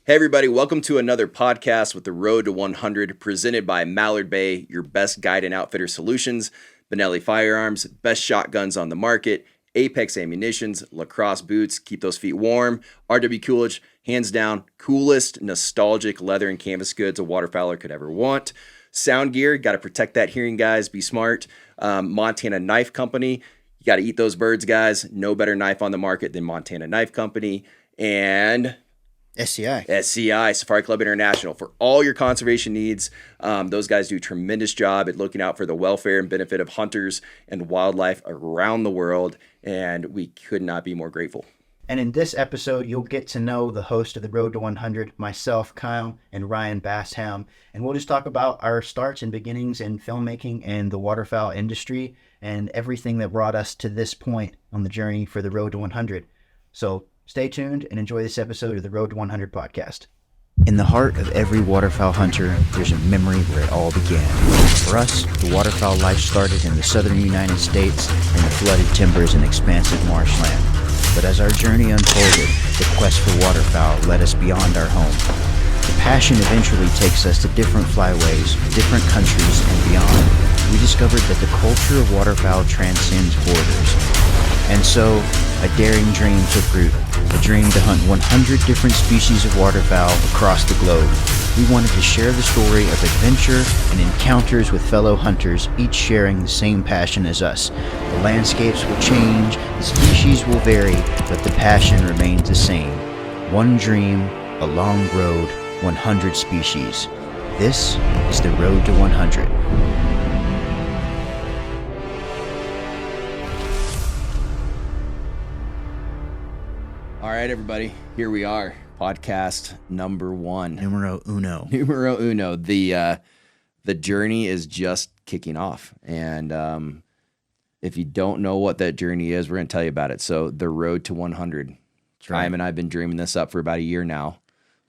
Hey everybody, welcome to another podcast with the Road to 100 presented by Mallard Bay, your best guide and outfitter solutions, Benelli Firearms, best shotguns on the market, Apex Ammunitions, lacrosse boots, keep those feet warm, RW Coolidge, hands down, coolest, nostalgic leather and canvas goods a waterfowler could ever want. Sound gear, got to protect that hearing, guys, be smart. Montana Knife Company, you got to eat those birds, guys. No better knife on the market than Montana Knife Company. And SCI, Safari Club International, for all your conservation needs. Those guys do a tremendous job at looking out for the welfare and benefit of hunters and wildlife around the world, and we could not be more grateful. And in this episode, you'll get to know the host of the Road to 100, myself, Kyle, and Ryan Bassham, and we'll just talk about our starts and beginnings in filmmaking and the waterfowl industry and everything that brought us to this point on the journey for the Road to 100. So stay tuned and enjoy this episode of the Road to 100 podcast. In the heart of every waterfowl hunter, there's a memory where it all began. For us, the waterfowl life started in the southern United States in the flooded timbers and expansive marshland. But as our journey unfolded, the quest for waterfowl led us beyond our home. The passion eventually takes us to different flyways, different countries, and beyond. We discovered that the culture of waterfowl transcends borders. And so, a daring dream took root, a dream to hunt 100 different species of waterfowl across the globe. We wanted to share the story of adventure and encounters with fellow hunters, each sharing the same passion as us. The landscapes will change, the species will vary, but the passion remains the same. One dream, a long road, 100 species. This is the Road to 100. All right, everybody, here we are, podcast number one. Numero uno. The journey is just kicking off, and if you don't know what that journey is, we're going to tell you about it. So the Road to 100. Ryan and I have been dreaming this up for about a year now,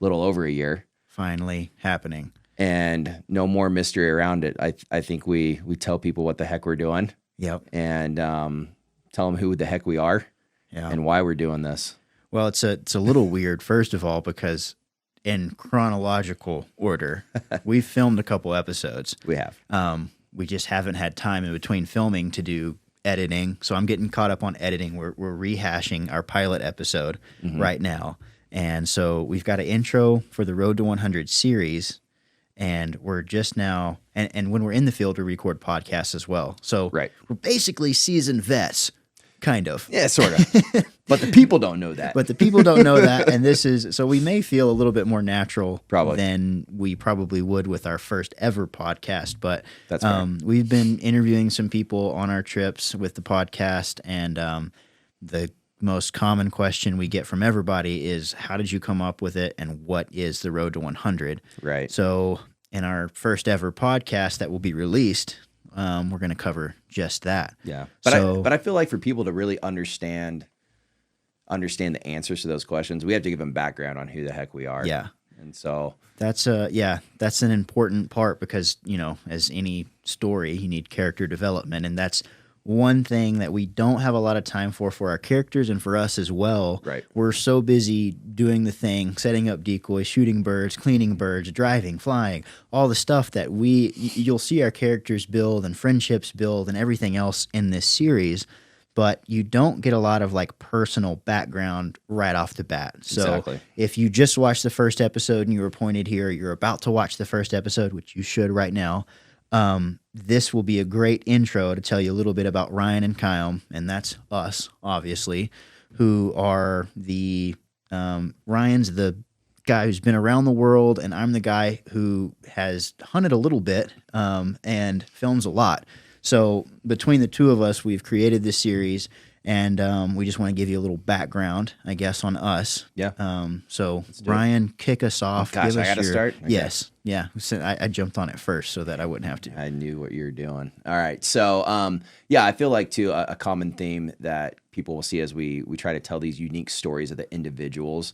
a little over a year. Finally happening. And no more mystery around it. I think we tell people what the heck we're doing. Yep. And tell them who the heck we are and why we're doing this. Well, it's a little weird, first of all, because in chronological order, we've filmed a couple episodes. We have. We just haven't had time in between filming to do editing. So I'm getting caught up on editing. We're rehashing our pilot episode right now. And so we've got an intro for the Road to 100 series. And we're just now, and when we're in the field, we record podcasts as well. So we're basically seasoned vets. Kind of. Yeah, sort of. But the people don't know that. And this is, so we may feel a little bit more natural than we probably would with our first ever podcast. But that's we've been interviewing some people on our trips with the podcast. And the most common question we get from everybody is, how did you come up with it? And what is the Road to 100? Right. So in our first ever podcast that will be released, we're going to cover just that. Yeah. But I feel like for people to really understand the answers to those questions, we have to give them background on who the heck we are. Yeah. And so that's an important part because, you know, as any story, you need character development. And that's one thing that we don't have a lot of time for our characters and for us as well. Right. We're so busy doing the thing, setting up decoys, shooting birds, cleaning birds, driving, flying, all the stuff that you'll see our characters build and friendships build and everything else in this series, but you don't get a lot of like personal background right off the bat. So if you just watched the first episode and you were pointed here, you're about to watch the first episode, which you should right now. This will be a great intro to tell you a little bit about Ryan and Kyle, and that's us, obviously, who are Ryan's the guy who's been around the world, and I'm the guy who has hunted a little bit and films a lot. So between the two of us, we've created this series, and we just want to give you a little background, I guess, on us. Yeah. So Ryan, kick us off. Gosh, I got to start? Okay. Yes. Yeah. So I jumped on it first so that I wouldn't have to. I knew what you were doing. All right. So, I feel like, too, a common theme that people will see as we try to tell these unique stories of the individuals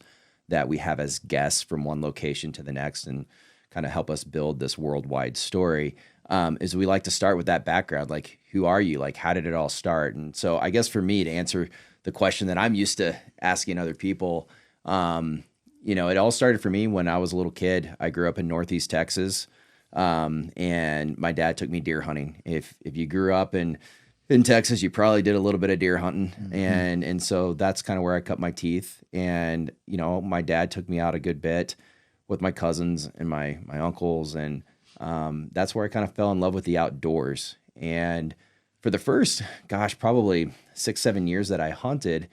that we have as guests from one location to the next and kind of help us build this worldwide story, is we like to start with that background. Like, who are you? Like, how did it all start? And so I guess for me to answer the question that I'm used to asking other people, it all started for me when I was a little kid. I grew up in Northeast Texas, and my dad took me deer hunting. If you grew up in Texas, you probably did a little bit of deer hunting, and so that's kind of where I cut my teeth. And my dad took me out a good bit with my cousins and my uncles, and that's where I kind of fell in love with the outdoors. And for the first, probably 6-7 years that I hunted,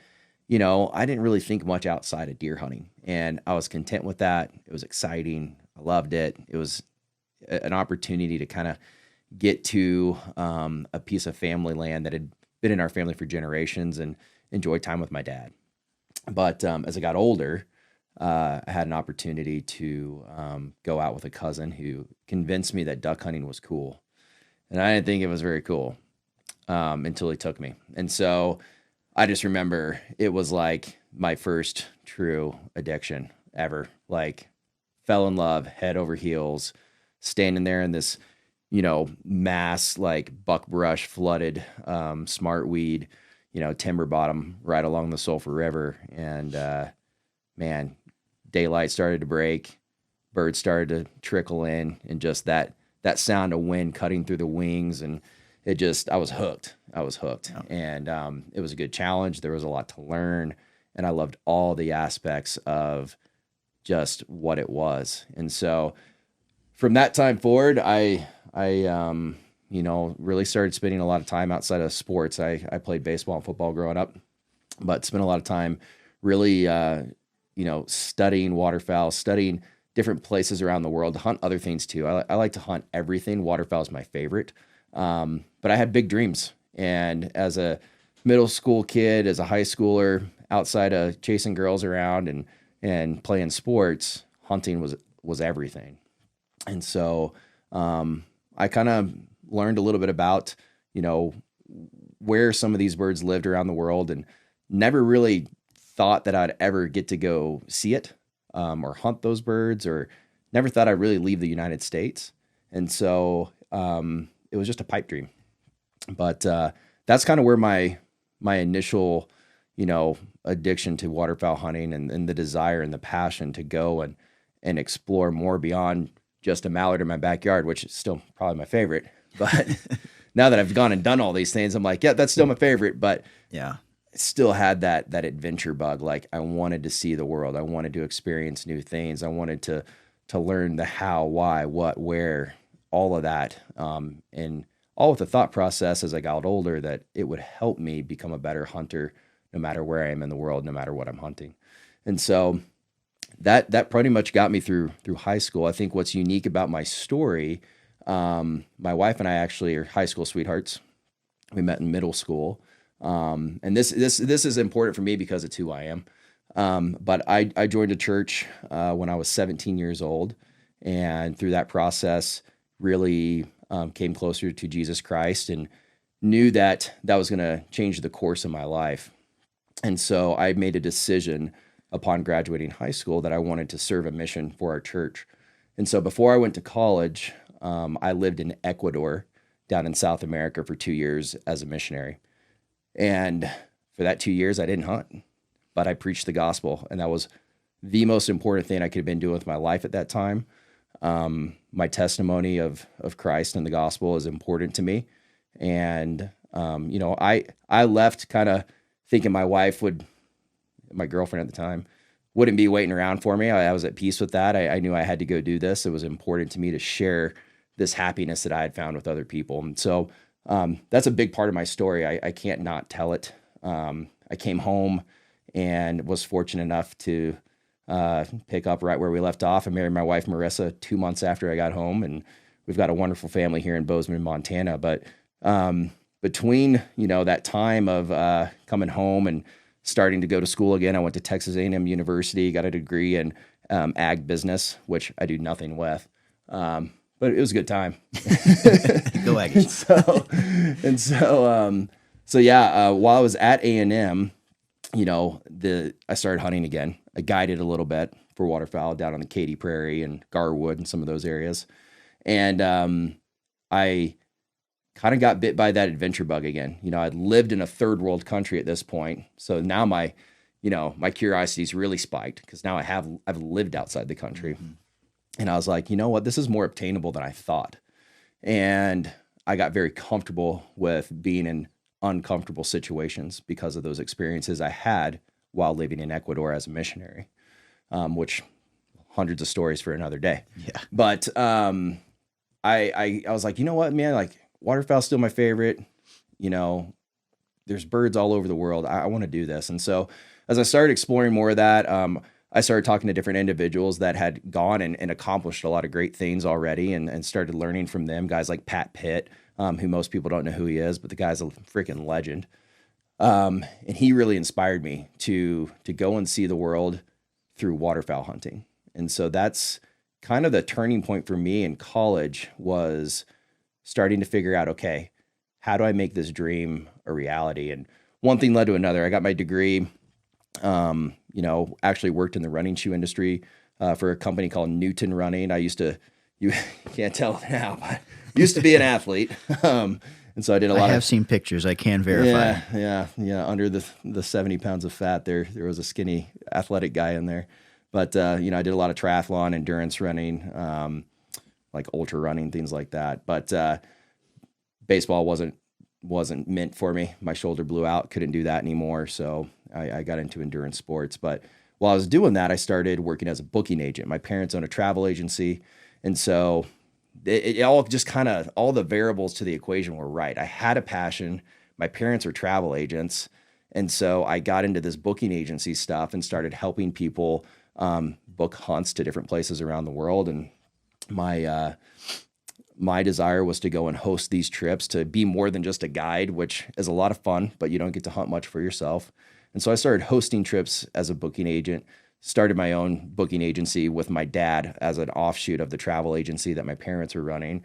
I didn't really think much outside of deer hunting, and I was content with that. It was exciting. I loved it. It was an opportunity to kind of get to a piece of family land that had been in our family for generations and enjoy time with my dad. But as I got older, I had an opportunity to go out with a cousin who convinced me that duck hunting was cool. And I didn't think it was very cool until he took me. And so I just remember it was like my first true addiction ever. Like, fell in love, head over heels, standing there in this, mass, like buckbrush flooded smartweed, timber bottom right along the Sulphur River. And man, daylight started to break, birds started to trickle in, and just that sound of wind cutting through the wings, and I was hooked. Yeah. And it was a good challenge. There was a lot to learn, and I loved all the aspects of just what it was. And so from that time forward, I really started spending a lot of time outside of sports. I played baseball and football growing up, but spent a lot of time really, studying waterfowl, studying different places around the world, to hunt other things too. I like to hunt everything. Waterfowl is my favorite. But I had big dreams. And as a middle school kid, as a high schooler, outside of chasing girls around and playing sports, hunting was everything. And so I kind of learned a little bit about, where some of these birds lived around the world, and never really thought that I'd ever get to go see it or hunt those birds, or never thought I'd really leave the United States. And so it was just a pipe dream. But that's kind of where my initial, addiction to waterfowl hunting and the desire and the passion to go and explore more beyond just a mallard in my backyard, which is still probably my favorite. But now that I've gone and done all these things, I'm like, yeah, that's still my favorite. But yeah, I still had that adventure bug. Like, I wanted to see the world. I wanted to experience new things. I wanted to learn the how, why, what, where, all of that. And all with the thought process as I got older that it would help me become a better hunter, no matter where I am in the world, no matter what I'm hunting. And so that pretty much got me through high school. I think what's unique about my story, my wife and I actually are high school sweethearts. We met in middle school. And this is important for me because it's who I am. But I joined a church when I was 17 years old, and through that process really came closer to Jesus Christ and knew that was going to change the course of my life. And so I made a decision upon graduating high school that I wanted to serve a mission for our church. And so before I went to college, I lived in Ecuador down in South America for 2 years as a missionary. And for that 2 years, I didn't hunt, but I preached the gospel. And that was the most important thing I could have been doing with my life at that time. My testimony of Christ and the gospel is important to me. And, I left kind of thinking my girlfriend at the time, wouldn't be waiting around for me. I was at peace with that. I knew I had to go do this. It was important to me to share this happiness that I had found with other people. And so that's a big part of my story. I can't not tell it. I came home and was fortunate enough to pick up right where we left off. I married my wife, Marissa, 2 months after I got home, and we've got a wonderful family here in Bozeman, Montana. But between, that time of coming home and starting to go to school again, I went to Texas A&M University, got a degree in ag business, which I do nothing with. But it was a good time. Go Aggies. While I was at A&M, I started hunting again. I guided a little bit for waterfowl down on the Katy Prairie and Garwood and some of those areas. And I kind of got bit by that adventure bug again. I'd lived in a third world country at this point. So now my my curiosity's really spiked because now I've lived outside the country. And I was like, you know what, this is more obtainable than I thought. And I got very comfortable with being in uncomfortable situations because of those experiences I had while living in Ecuador as a missionary, which hundreds of stories for another day. Yeah. But I was like, you know what, man, like waterfowl's still my favorite. There's birds all over the world. I want to do this. And so as I started exploring more of that, I started talking to different individuals that had gone and accomplished a lot of great things already and started learning from them. Guys like Pat Pitt, who most people don't know who he is, but the guy's a freaking legend. And he really inspired me to go and see the world through waterfowl hunting. And so that's kind of the turning point for me in college, was starting to figure out, okay, how do I make this dream a reality? And one thing led to another. I got my degree, actually worked in the running shoe industry for a company called Newton Running. You can't tell now, but used to be an athlete. And so I did a lot. I have seen pictures. I can verify. Yeah. Under the 70 pounds of fat, there was a skinny athletic guy in there. But, I did a lot of triathlon, endurance running, like ultra running, things like that. But baseball wasn't meant for me. My shoulder blew out, couldn't do that anymore. So I got into endurance sports. But while I was doing that, I started working as a booking agent. My parents own a travel agency. And so it all just kind of, all the variables to the equation were right. I had a passion. My parents were travel agents. And so I got into this booking agency stuff and started helping people book hunts to different places around the world. And my desire was to go and host these trips, to be more than just a guide, which is a lot of fun, but you don't get to hunt much for yourself. And so I started hosting trips as a booking agent, started my own booking agency with my dad as an offshoot of the travel agency that my parents were running.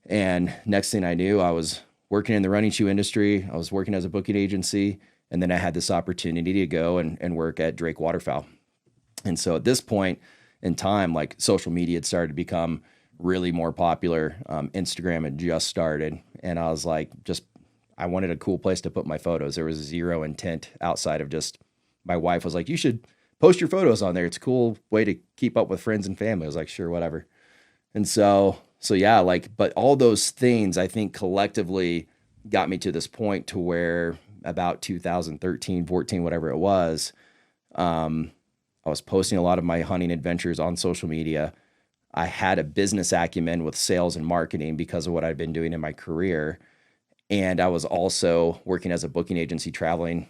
And next thing I knew, I was working in the running shoe industry. I was working as a booking agency. And then I had this opportunity to go and work at Drake Waterfowl. And so at this point in time, like, social media had started to become really more popular. Instagram had just started. And I was like, I wanted a cool place to put my photos. There was zero intent outside of just, my wife was like, you should post your photos on there. It's a cool way to keep up with friends and family. I was like, sure, whatever. And so yeah, but all those things, I think, collectively got me to this point to where about 2013, 14, whatever it was, I was posting a lot of my hunting adventures on social media. I had a business acumen with sales and marketing because of what I'd been doing in my career. And I was also working as a booking agency, traveling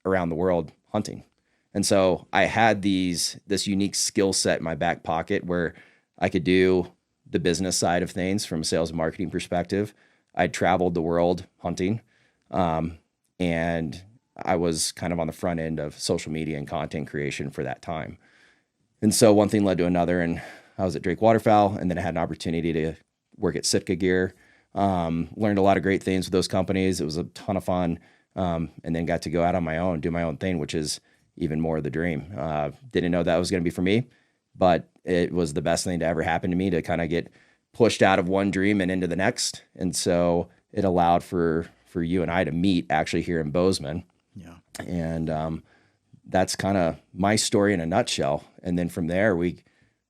around the world hunting. And so I had this unique skill set in my back pocket where I could do the business side of things from a sales and marketing perspective. I'd traveled the world hunting, and I was kind of on the front end of social media and content creation for that time. And so one thing led to another, and I was at Drake Waterfowl, and then I had an opportunity to work at Sitka Gear. Learned a lot of great things with those companies. It was a ton of fun. And then got to go out on my own, do my own thing, which is even more of the dream. Didn't know that was going to be for me, but it was the best thing to ever happen to me, to kind of get pushed out of one dream and into the next. And so it allowed for you and I to meet actually here in Bozeman. Yeah. And that's kind of my story in a nutshell. And then from there,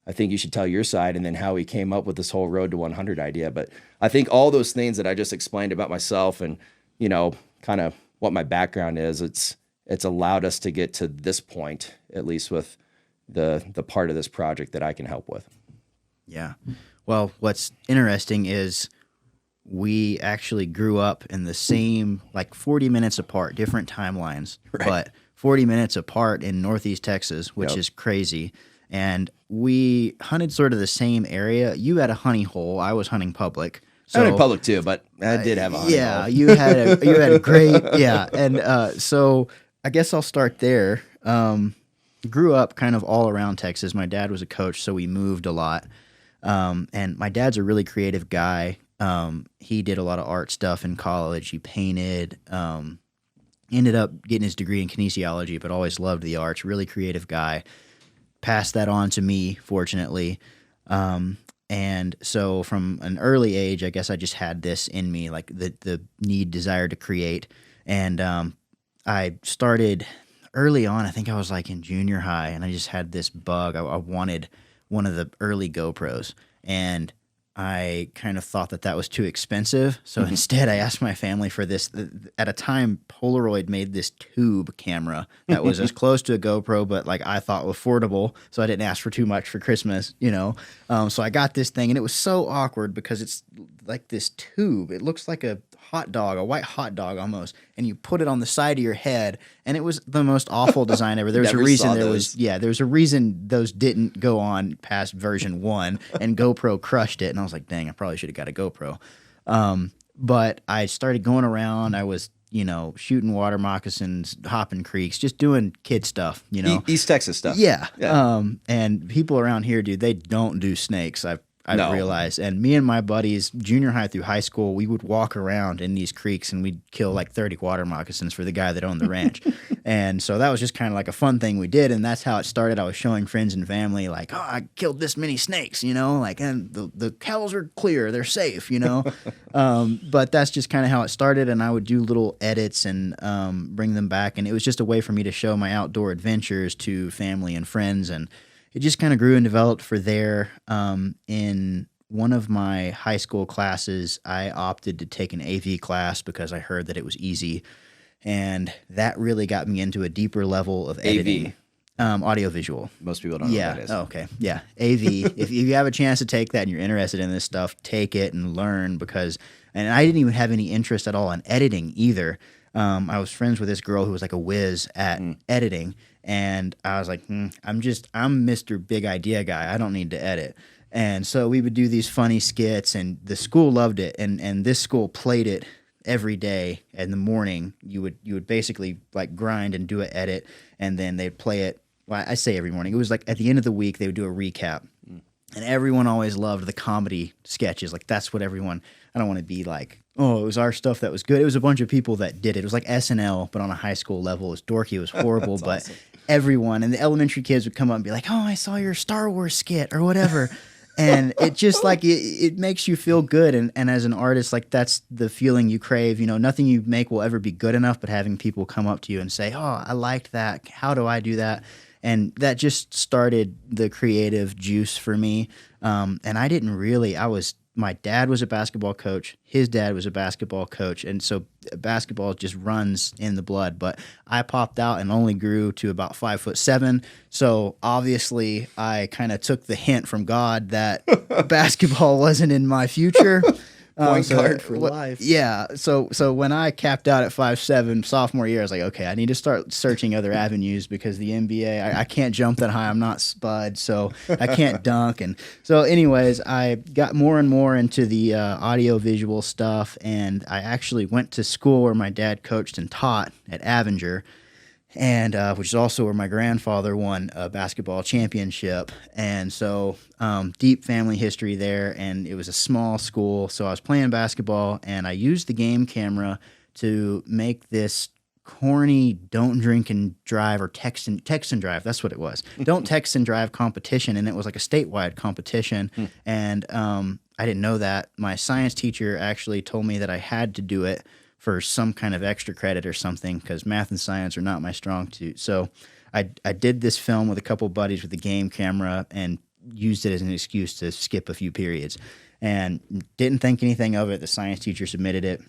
I think you should tell your side, and then how we came up with this whole Road to 100 idea. But I think all those things that I just explained about myself and, kind of what my background is, it's allowed us to get to this point, at least with the part of this project that I can help with. Yeah. Well, what's interesting is we actually grew up in the same, 40 minutes apart, different timelines, right, but 40 minutes apart in Northeast Texas, which is crazy. And we hunted sort of the same area. You had a hunting hole. I was hunting public. So, I hunted public too, but I did have a hunting hole. You had a great, And so I guess I'll start there. Grew up kind of all around Texas. My dad was a coach, so we moved a lot. And my dad's a really creative guy. He did a lot of art stuff in college. He painted, ended up getting his degree in kinesiology, but always loved the arts. Really creative guy. Passed that on to me, fortunately. And so from an early age, I guess I just had this in me, like the desire to create. And I started early on, I think I was like in junior high, and I just had this bug. I wanted one of the early GoPros, and I kind of thought that that was too expensive. So instead, I asked my family for this. At a time, Polaroid made this tube camera that was as close to a GoPro, but like I thought affordable. So I didn't ask for too much for Christmas, you know. So I got this thing, and it was so awkward because it's like this tube. It looks like a hot dog, a white hot dog almost, and you put it on the side of your head, and it was the most awful design ever. There's a reason there's a reason those didn't go on past version 1, and GoPro crushed it, and I was like, dang, I probably should have got a GoPro. But I started going around. I was, you know, shooting water moccasins, hopping creeks, just doing kid stuff, you know. East Texas stuff. Yeah. And people around here, dude, they don't do snakes. I've realized. And me and my buddies, junior high through high school, we would walk around in these creeks and we'd kill like 30 water moccasins for the guy that owned the ranch. And so that was just kind of like a fun thing we did. And that's how it started. I was showing friends and family like, oh, I killed this many snakes, you know, like, and the cows are clear. They're safe, you know. But that's just kind of how it started. And I would do little edits and bring them back. And it was just a way for me to show my outdoor adventures to family and friends. And it just kind of grew and developed for there. In one of my high school classes, I opted to take an AV class because I heard that it was easy. And that really got me into a deeper level of editing. Audiovisual. Most people don't know what that is. Oh, okay. Yeah. AV. If you have a chance to take that and you're interested in this stuff, take it and learn because, and I didn't even have any interest at all in editing either. I was friends with this girl who was like a whiz at editing. And I was like, I'm Mr. Big Idea guy. I don't need to edit. And so we would do these funny skits, and the school loved it. And this school played it every day in the morning. You would basically like grind and do an edit, and then they'd play it. Well, I say every morning. It was like at the end of the week, they would do a recap. And everyone always loved the comedy sketches. Like that's what everyone, I don't want to be like, oh, it was our stuff that was good. It was a bunch of people that did it. It was like SNL, but on a high school level. It was dorky. It was horrible. But awesome. Everyone, and the elementary kids would come up and be like, oh, I saw your Star Wars skit or whatever. And it just like, it makes you feel good. And as an artist, like that's the feeling you crave. You know, nothing you make will ever be good enough, but having people come up to you and say, oh, I liked that. How do I do that? And that just started the creative juice for me. And I didn't really, my dad was a basketball coach. His dad was a basketball coach. And so basketball just runs in the blood. But I popped out and only grew to about 5'7". So obviously I kind of took the hint from God that basketball wasn't in my future. Point guard for life. Yeah. So when I capped out at 5'7", sophomore year, I was like, okay, I need to start searching other avenues because the NBA, I can't jump that high. I'm not Spud, so I can't dunk. And so anyways, I got more and more into the audio-visual stuff, and I actually went to school where my dad coached and taught at Avenger, and which is also where my grandfather won a basketball championship. And so deep family history there, and it was a small school. So I was playing basketball, and I used the game camera to make this corny don't drink and drive or text and drive. That's what it was. Don't text and drive competition, and it was like a statewide competition. And I didn't know that. My science teacher actually told me that I had to do it for some kind of extra credit or something because math and science are not my strong suit. So I did this film with a couple buddies with a game camera and used it as an excuse to skip a few periods and didn't think anything of it. The science teacher submitted it.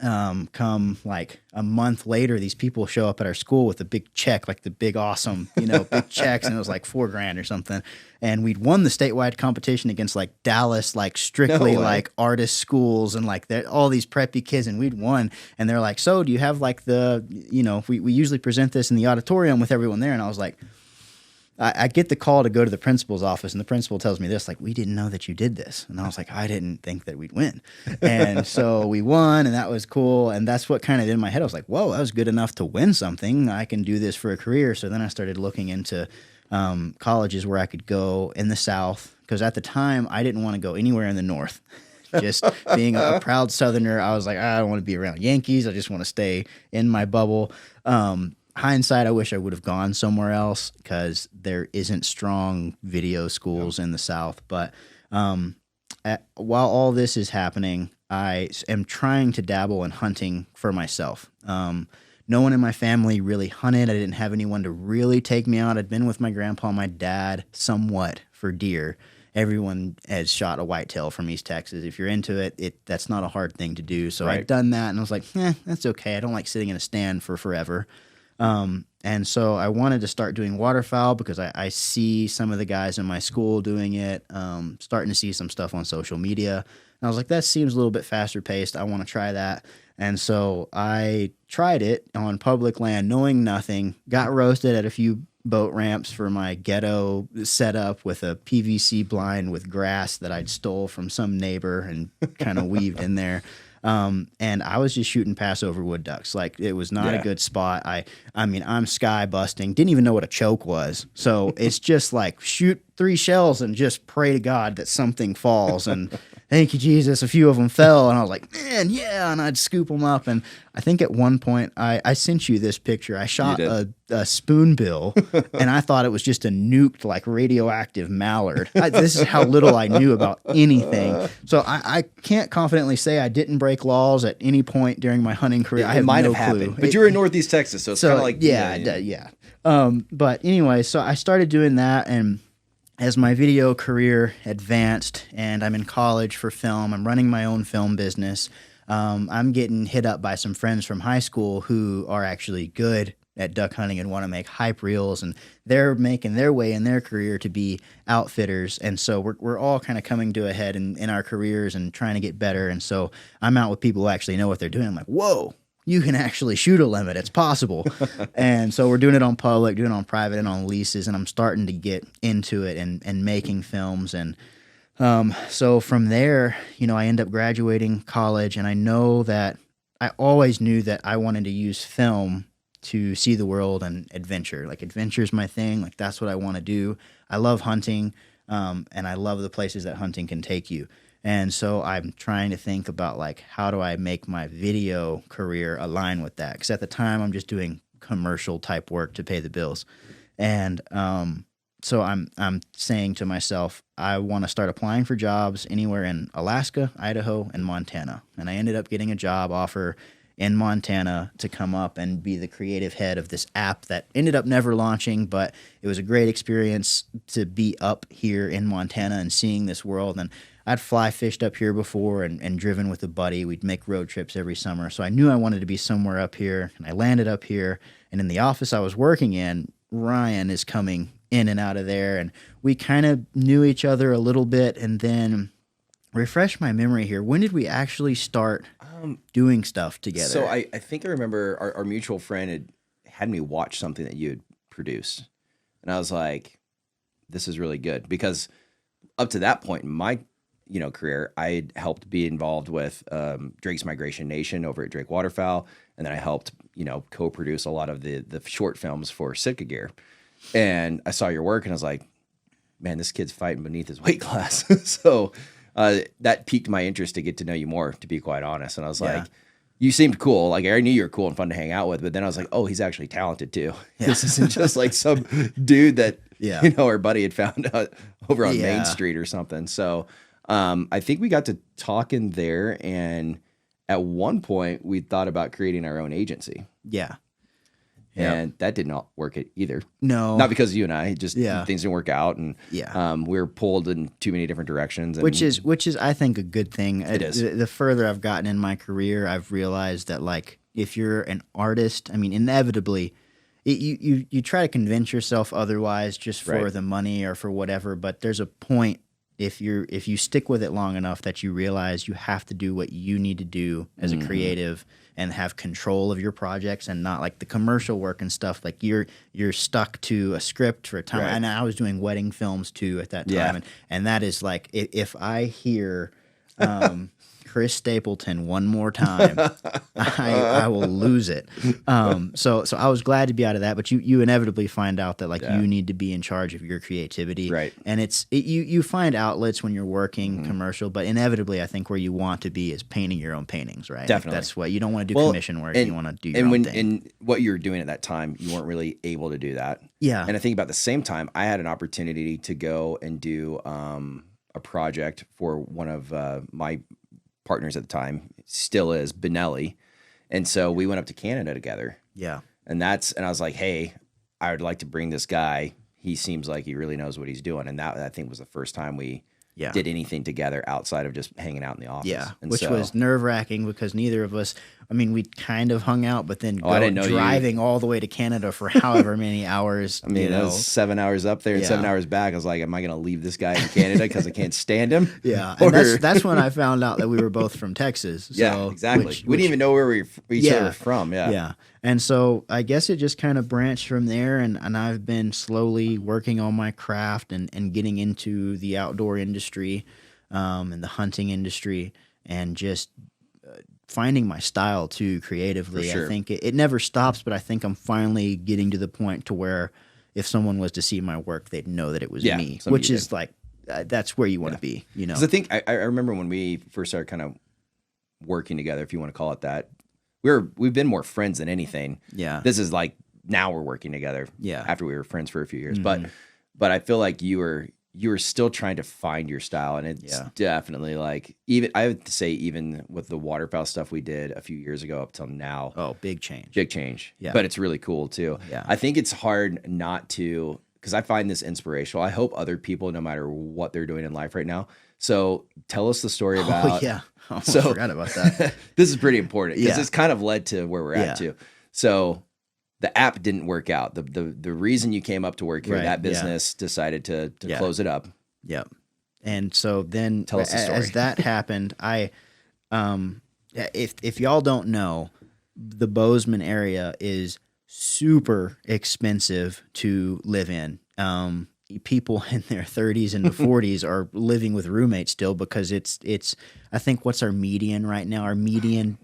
Come like a month later, these people show up at our school with a big check, like the big awesome, big checks, and it was like $4,000 or something. And we'd won the statewide competition against like Dallas, like strictly like artist schools and like all these preppy kids, and we'd won. And they're like, so do you have like we usually present this in the auditorium with everyone there. And I was like, I get the call to go to the principal's office, and the principal tells me this, like, we didn't know that you did this. And I was like, I didn't think that we'd win. And so we won, and that was cool. And that's what kind of in my head, I was like, whoa, that was good enough to win something. I can do this for a career. So then I started looking into colleges where I could go in the South, because at the time, I didn't want to go anywhere in the North. Just being a proud Southerner, I was like, I don't want to be around Yankees. I just want to stay in my bubble. Hindsight, I wish I would have gone somewhere else because there isn't strong video schools in the South. But while all this is happening, I am trying to dabble in hunting for myself. no one in my family really hunted. I didn't have anyone to really take me out. I'd been with my grandpa and my dad somewhat for deer. Everyone has shot a whitetail from East Texas. If you're into it, that's not a hard thing to do. So Right. I'd done that, and I was like, that's okay. I don't like sitting in a stand for forever. And so I wanted to start doing waterfowl because I see some of the guys in my school doing it, starting to see some stuff on social media. And I was like, that seems a little bit faster paced. I want to try that. And so I tried it on public land, knowing nothing, got roasted at a few boat ramps for my ghetto setup with a PVC blind with grass that I'd stole from some neighbor and kind of weaved in there. And I was just shooting Passover wood ducks. Like, it was not a good spot. I mean, I'm sky busting. Didn't even know what a choke was. So it's just like shoot 3 shells and just pray to God that something falls. And thank you, Jesus. A few of them fell. And I was like, man, yeah. And I'd scoop them up. And I think at one point I sent you this picture. I shot a spoonbill and I thought it was just a nuked, like, radioactive mallard. This is how little I knew about anything. So I can't confidently say I didn't break laws at any point during my hunting career. I have might no have clue. happened, but you're in Northeast Texas, so it's kind of like yeah. But anyway, so I started doing that, and as my video career advanced, and I'm in college for film, I'm running my own film business. I'm getting hit up by some friends from high school who are actually good at duck hunting and want to make hype reels, and they're making their way in their career to be outfitters. And so we're all kind of coming to a head in our careers and trying to get better. And so I'm out with people who actually know what they're doing. I'm like, whoa, you can actually shoot a limit. It's possible. And so we're doing it on public, doing it on private and on leases, and I'm starting to get into it and making films. And so from there, I end up graduating college, and I know that I always knew that I wanted to use film to see the world and adventure. Like, adventure is my thing. Like, that's what I want to do. I love hunting, and I love the places that hunting can take you. And so I'm trying to think about, like, how do I make my video career align with that? Because at the time, I'm just doing commercial type work to pay the bills. And so I'm saying to myself, I want to start applying for jobs anywhere in Alaska, Idaho, and Montana. And I ended up getting a job offer in Montana to come up and be the creative head of this app that ended up never launching, but it was a great experience to be up here in Montana and seeing this world. And I'd fly fished up here before and driven with a buddy. We'd make road trips every summer. So I knew I wanted to be somewhere up here, and I landed up here. And in the office I was working in, Ryan is coming in and out of there, and we kind of knew each other a little bit. And then, refresh my memory here, when did we actually start doing stuff together? So I think I remember our mutual friend had me watch something that you had produced, and I was like, this is really good, because up to that point in my career, I had helped be involved with Drake's Migration Nation over at Drake Waterfowl, and then I helped co-produce a lot of the short films for Sitka Gear. And I saw your work, and I was like, man, this kid's fighting beneath his weight class. So that piqued my interest to get to know you more, to be quite honest. And I was like, you seemed cool. Like, I knew you were cool and fun to hang out with, but then I was like, oh, he's actually talented too. Yeah. This isn't just like some dude that, our buddy had found out over on Main Street or something. So I think we got to talking there, and at one point we thought about creating our own agency. Yeah. And that did not work either. No. Not because of you and I, just things didn't work out, and we were pulled in too many different directions. And which is I think a good thing. It is. The further I've gotten in my career, I've realized that, like, if you're an artist, I mean, inevitably, you try to convince yourself otherwise just for the money or for whatever. But there's a point, if you stick with it long enough, that you realize you have to do what you need to do as a creative and have control of your projects, and not like the commercial work and stuff. Like, you're stuck to a script for a time. And I was doing wedding films too at that time. And that is like, if I hear Chris Stapleton one more time, I will lose it. So I was glad to be out of that, but you inevitably find out that, like, you need to be in charge of your creativity. Right. And you find outlets when you're working commercial, but inevitably I think where you want to be is painting your own paintings, right? Definitely. Like, that's what you don't want to do commission work. You want to do your own thing. And what you were doing at that time, you weren't really able to do that. Yeah. And I think about the same time, I had an opportunity to go and do a project for one of my partners at the time, still is, Benelli. And so we went up to Canada together. Yeah. And I was like, hey, I would like to bring this guy. He seems like he really knows what he's doing. And that, I think, was the first time we did anything together outside of just hanging out in the office. Yeah, and which was nerve-wracking because neither of us, I mean, we kind of hung out, but then driving all the way to Canada for however many hours. I mean, that was 7 hours up there and 7 hours back. I was like, am I going to leave this guy in Canada because I can't stand him? Yeah, and that's when I found out that we were both from Texas. So, yeah, exactly. We didn't even know where each other were from. Yeah. Yeah. And so I guess it just kind of branched from there, and I've been slowly working on my craft and getting into the outdoor industry and the hunting industry and just finding my style too creatively. Sure. I think it never stops, but I think I'm finally getting to the point to where if someone was to see my work, they'd know that it was me, which is like, that's where you want to be, you know? 'Cause I think I remember when we first started kind of working together, if you want to call it that, we've been more friends than anything. Yeah. This is like, now we're working together. Yeah. After we were friends for a few years. But I feel like you were still trying to find your style, and it's definitely like, even I would say, even with the waterfowl stuff we did a few years ago up till now. Oh, big change. Yeah. But it's really cool too. Yeah. I think it's hard not to, because I find this inspirational. I hope other people, no matter what they're doing in life right now. So tell us the story about. Oh, yeah. I forgot about that. This is pretty important because it's kind of led to where we're at too. So the app didn't work out. The reason you came up to work here, that business decided to close it up. Yep. And so then Tell us the story. As that happened, if y'all don't know, the Bozeman area is super expensive to live in. People in their 30s and 40s are living with roommates still because it's I think what's our median right now? Our median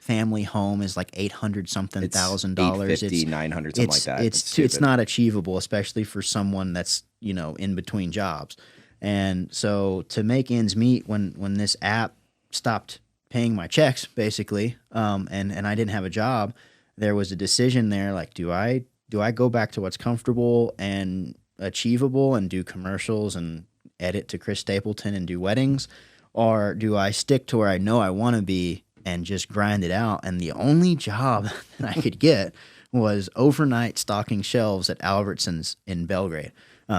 family home is like $800,000. $850, $900, something like that. It's not achievable, especially for someone that's, you know, in between jobs. And so to make ends meet, when this app stopped paying my checks, basically, and I didn't have a job, there was a decision there, like, do I go back to what's comfortable and achievable and do commercials and edit to Chris Stapleton and do weddings, or do I stick to where I know I want to be and just grind it out? And the only job that I could get was overnight stocking shelves at Albertsons in Belgrade,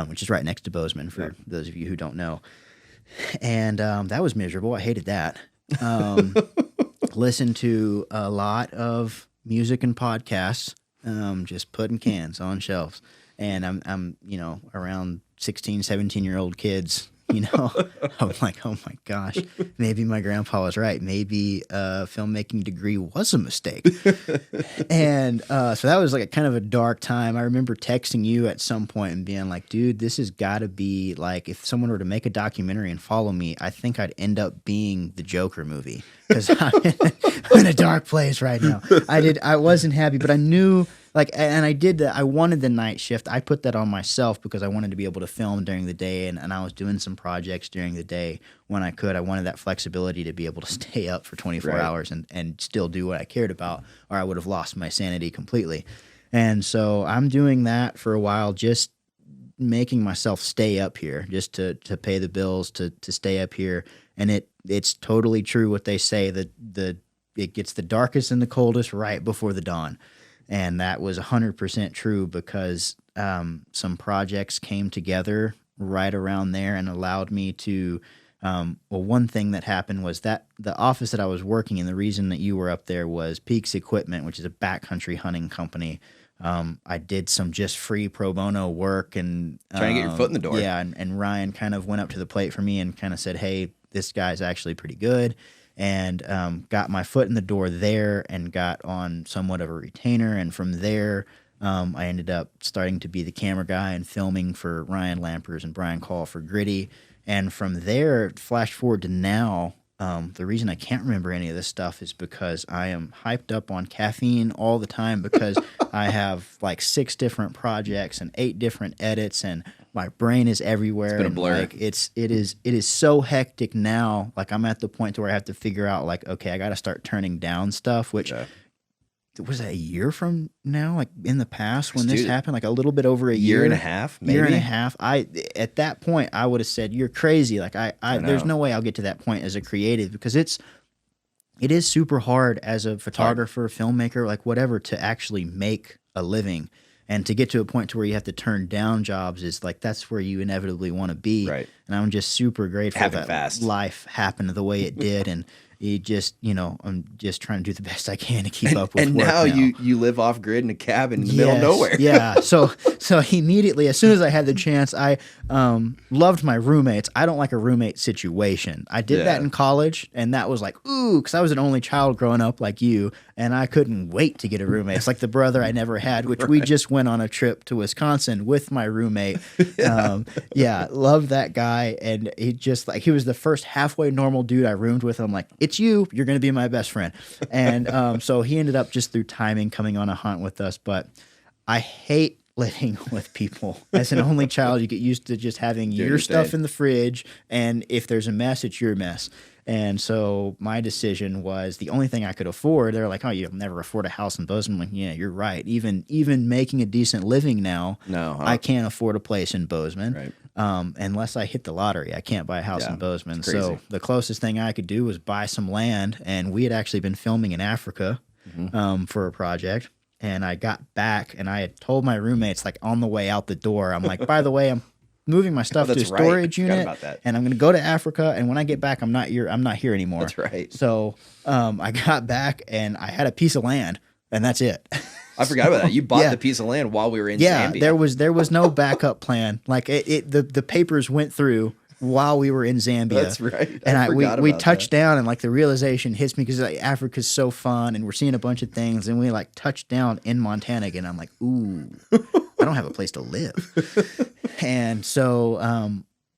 which is right next to Bozeman, for those of you who don't know. And that was miserable. I hated that. Listened to a lot of music and podcasts, just putting cans on shelves. And I'm, you know, around 16, 17-year-old kids, you know, I'm like, oh my gosh, maybe my grandpa was right. Maybe a filmmaking degree was a mistake. And so that was like a kind of a dark time. I remember texting you at some point and being like, dude, this has got to be like, if someone were to make a documentary and follow me, I think I'd end up being the Joker movie, because I'm in a dark place right now. I wasn't happy, but I knew, like, and I did that. I wanted the night shift. I put that on myself because I wanted to be able to film during the day, and I was doing some projects during the day when I could. I wanted that flexibility to be able to stay up for 24 hours and still do what I cared about, or I would have lost my sanity completely. And so I'm doing that for a while, just making myself stay up here, just to pay the bills, to stay up here. And it's totally true what they say, that it gets the darkest and the coldest right before the dawn. And that was 100% true, because some projects came together right around there and allowed me to, well, one thing that happened was that the office that I was working in, the reason that you were up there was Peaks Equipment, which is a backcountry hunting company. I did some just free pro bono work and trying to get your foot in the door. Yeah, and Ryan kind of went up to the plate for me and kind of said, hey, this guy's actually pretty good. And got my foot in the door there and got on somewhat of a retainer. And from there, I ended up starting to be the camera guy and filming for Ryan Lampers and Brian Call for Gritty. And from there, flash forward to now, the reason I can't remember any of this stuff is because I am hyped up on caffeine all the time, because I have like 6 different projects and 8 different edits, and my brain is everywhere. It's been a blur. Like, it is so hectic now. Like, I'm at the point where I have to figure out, like, okay, I got to start turning down stuff, which was that a year from now? Like, in the past when this happened, like a little bit over a year and a half, maybe? Year and a half. At that point, I would have said, you're crazy. Like, there's no way I'll get to that point as a creative, because it's it is super hard as a photographer, filmmaker, like whatever, to actually make a living. And to get to a point to where you have to turn down jobs is like, that's where you inevitably want to be. Right. And I'm just super grateful Happened that fast. life happened the way it did. And you just, I'm just trying to do the best I can to keep up with And work now you live off grid in a cabin in the middle of nowhere. Yeah. So immediately, as soon as I had the chance, I loved my roommates. I don't like a roommate situation. I did that in college, and that was like, ooh, because I was an only child growing up like you, and I couldn't wait to get a roommate. It's like the brother I never had, which we just went on a trip to Wisconsin with my roommate. Loved that guy, and he was the first halfway normal dude I roomed with. I'm like, it's you. You're going to be my best friend. And so he ended up just through timing coming on a hunt with us. But I hate living with people. As an only child, you get used to just having your stuff in the fridge, and if there's a mess, it's your mess. And so my decision was the only thing I could afford. They're like, oh, you'll never afford a house in Bozeman. I'm like, yeah, you're right. Even making a decent living now, I can't afford a place in Bozeman. Right. Unless I hit the lottery. I can't buy a house in Bozeman. So the closest thing I could do was buy some land, and we had actually been filming in Africa for a project. And I got back, and I had told my roommates, like, on the way out the door, I'm like, by the way, I'm moving my stuff to a storage unit, and I'm going to go to Africa, and when I get back, I'm not here anymore. That's right. So I got back, and I had a piece of land, and that's it. I forgot about that. You bought the piece of land while we were in Zambia. There was no backup plan. Like the papers went through while we were in Zambia. That's right. And we touched down, and like the realization hits me because like, Africa's so fun, and we're seeing a bunch of things, and we like touched down in Montana again. I'm like, ooh, I don't have a place to live. And so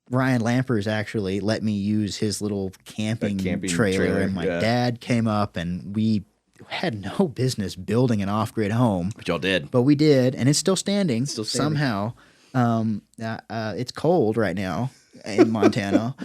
Ryan Lampers actually let me use his little camping trailer, and my dad came up, and we had no business building an off-grid home. But y'all did. But we did, and it's still standing. Somehow. It's cold right now in Montana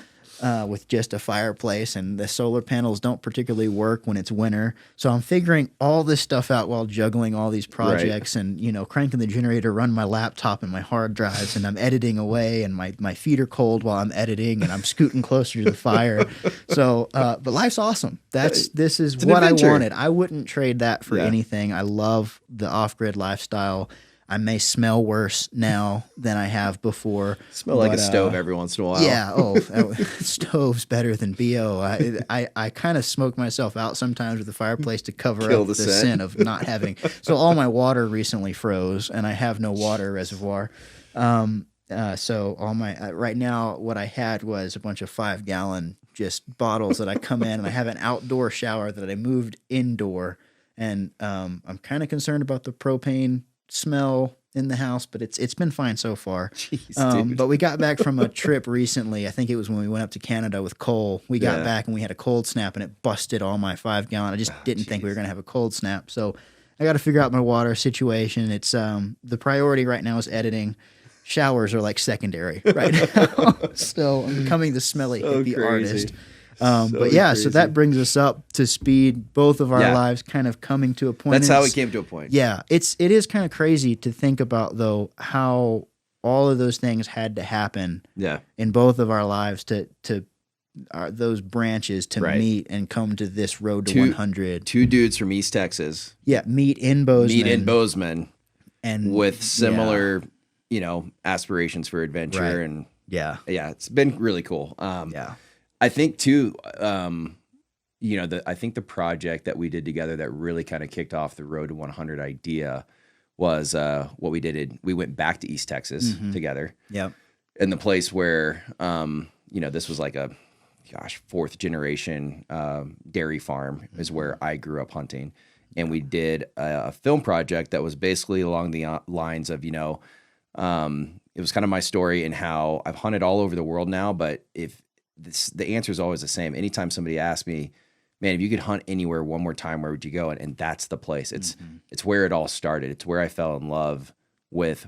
with just a fireplace, and the solar panels don't particularly work when it's winter. So I'm figuring all this stuff out while juggling all these projects and, cranking the generator, run my laptop and my hard drives, and I'm editing away, and my feet are cold while I'm editing, and I'm scooting closer to the fire. So, but life's awesome. This is what I wanted. I wouldn't trade that for anything. I love the off-grid lifestyle. I may smell worse now than I have before. Smell like a stove every once in a while. Yeah. Stove's better than BO. I kind of smoke myself out sometimes with the fireplace to cover up the sin of not having. So all my water recently froze, and I have no water reservoir. So all my right now, what I had was a bunch of 5-gallon just bottles that I come in, and I have an outdoor shower that I moved indoor, and I'm kind of concerned about the propane smell in the house, but it's been fine so far. Jeez, but we got back from a trip recently. I think it was when we went up to Canada with Cole. We got back and we had a cold snap, and it busted all my 5-gallon. I just didn't think we were going to have a cold snap. So I got to figure out my water situation. It's the priority right now is editing. Showers are like secondary right now. So I'm becoming the smelly hippie artist. But yeah, crazy. So that brings us up to speed. Both of our lives kind of coming to a point. That's how we came to a point. Yeah, it is kind of crazy to think about, though, how all of those things had to happen. In both of our lives to those branches to meet and come to this road to 100. Two dudes from East Texas. Yeah, meet in Bozeman. And with similar, aspirations for adventure and it's been really cool. I think too, I think the project that we did together that really kind of kicked off the Road to 100 idea was what we did. We went back to East Texas together. Yep. In the place where, this was like a, fourth generation dairy farm is where I grew up hunting. And we did a film project that was basically along the lines of, it was kind of my story and how I've hunted all over the world now, but the answer is always the same. Anytime somebody asks me, man, if you could hunt anywhere one more time, where would you go? And that's the place. It's where it all started. It's where I fell in love with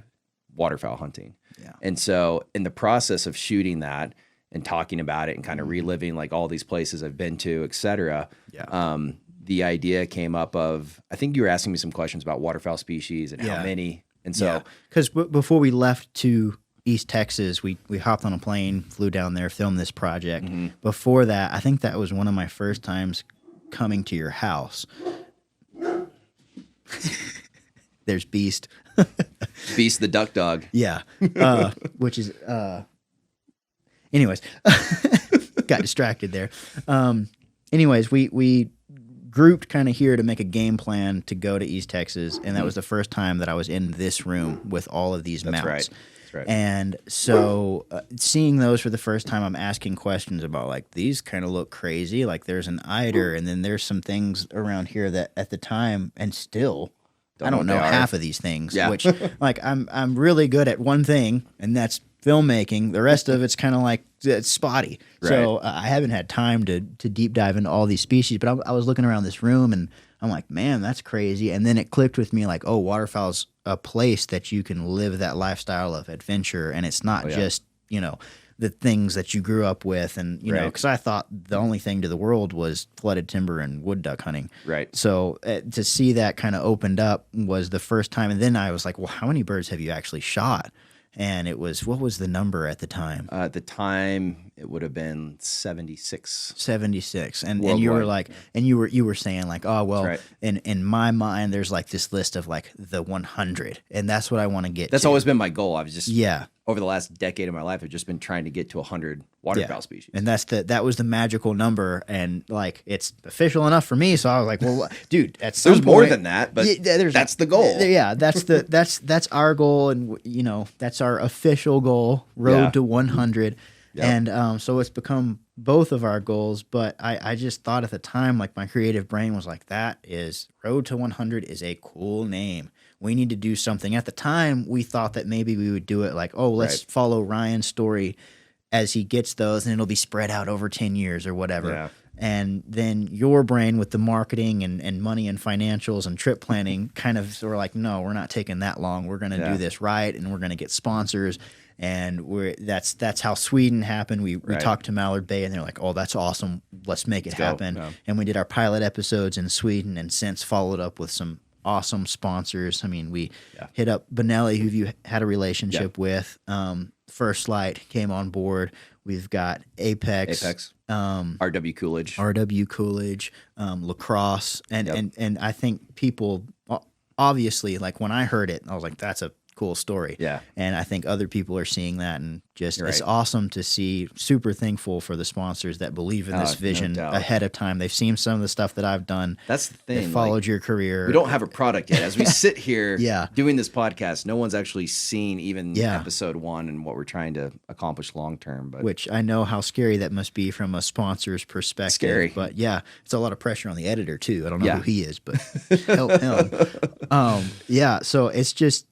waterfowl hunting. Yeah. And so in the process of shooting that and talking about it and kind of reliving like all these places I've been to, et cetera, the idea came up of, I think you were asking me some questions about waterfowl species and how many. And so, because before we left to East Texas, we hopped on a plane, flew down there, filmed this project. Before that, I think that was one of my first times coming to your house. There's Beast. Beast the duck dog. Yeah. Which is, anyways, got distracted there. Anyways, we grouped kind of here to make a game plan to go to East Texas, and that was the first time that I was in this room with all of these mounts. Right. That's right. And so seeing those for the first time, I'm asking questions about, like, these kind of look crazy. Like, there's an eider, and then there's some things around here that at the time and still I don't know half of these things. Yeah. Which, like, I'm really good at one thing, and that's filmmaking. The rest of it's kind of like it's spotty. Right. So I haven't had time to deep dive into all these species. But I was looking around this room, and I'm like, man, that's crazy. And then it clicked with me, like, oh, waterfowl's a place that you can live that lifestyle of adventure, and it's not just, you know, the things that you grew up with, and you know, because I thought the only thing to the world was flooded timber and wood duck hunting. Right. So to see that kind of opened up was the first time, and then I was like, well, how many birds have you actually shot? And it was, what was the number at the time? At the time, it would have been 76. 76. And you were like, and you were saying like, oh, well, in my mind, there's like this list of like the 100. And that's what I want to get That's to. always been my goal. I've just, over the last decade of my life, I've just been trying to get to 100 waterfowl species. And that was the magical number. And like, it's official enough for me. So I was like, well, dude, at some there's point, more than that, but that's the goal. Yeah, that's our goal. And you know, that's our official goal, road to 100. Yep. And so it's become both of our goals. But I just thought at the time, like, my creative brain was like, that is, road to 100 is a cool name. We need to do something. At the time, we thought that maybe we would do it like, oh, let's follow Ryan's story as he gets those, and it'll be spread out over 10 years or whatever. Yeah. And then your brain with the marketing and money and financials and trip planning kind of sort of like, no, we're not taking that long. We're going to do this right, and we're going to get sponsors. And that's how Sweden happened. We talked to Mallard Bay, and they're like, oh, that's awesome. Let's make it happen. Yeah. And we did our pilot episodes in Sweden, and since followed up with some awesome sponsors. I mean, we hit up Benelli, who you had a relationship with. First Light came on board. We've got Apex, RW Coolidge, Lacrosse, and I think people obviously, like, when I heard it, I was like, that's a cool story. Yeah. And I think other people are seeing that, and just it's awesome to see. Super thankful for the sponsors that believe in this vision ahead of time. They've seen some of the stuff that I've done. That's the thing. They followed your career. We don't have a product yet. As we sit here doing this podcast, no one's actually seen even episode 1 and what we're trying to accomplish long term. But which I know how scary that must be from a sponsor's perspective. Scary. But yeah, it's a lot of pressure on the editor too. I don't know who he is, but help him. So it's just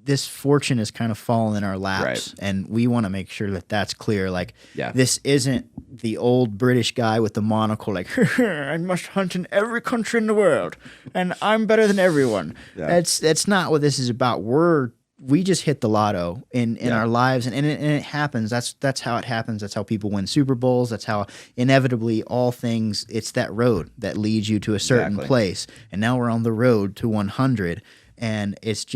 this fortune has kind of fallen in our laps, and we want to make sure that that's clear. Like, this isn't the old British guy with the monocle, like, I must hunt in every country in the world, and I'm better than everyone. That's not what this is about. We just hit the lotto in our lives, and it happens. That's how it happens. That's how people win Super Bowls. That's how inevitably all things, it's that road that leads you to a certain place. And now we're on the road to 100, and it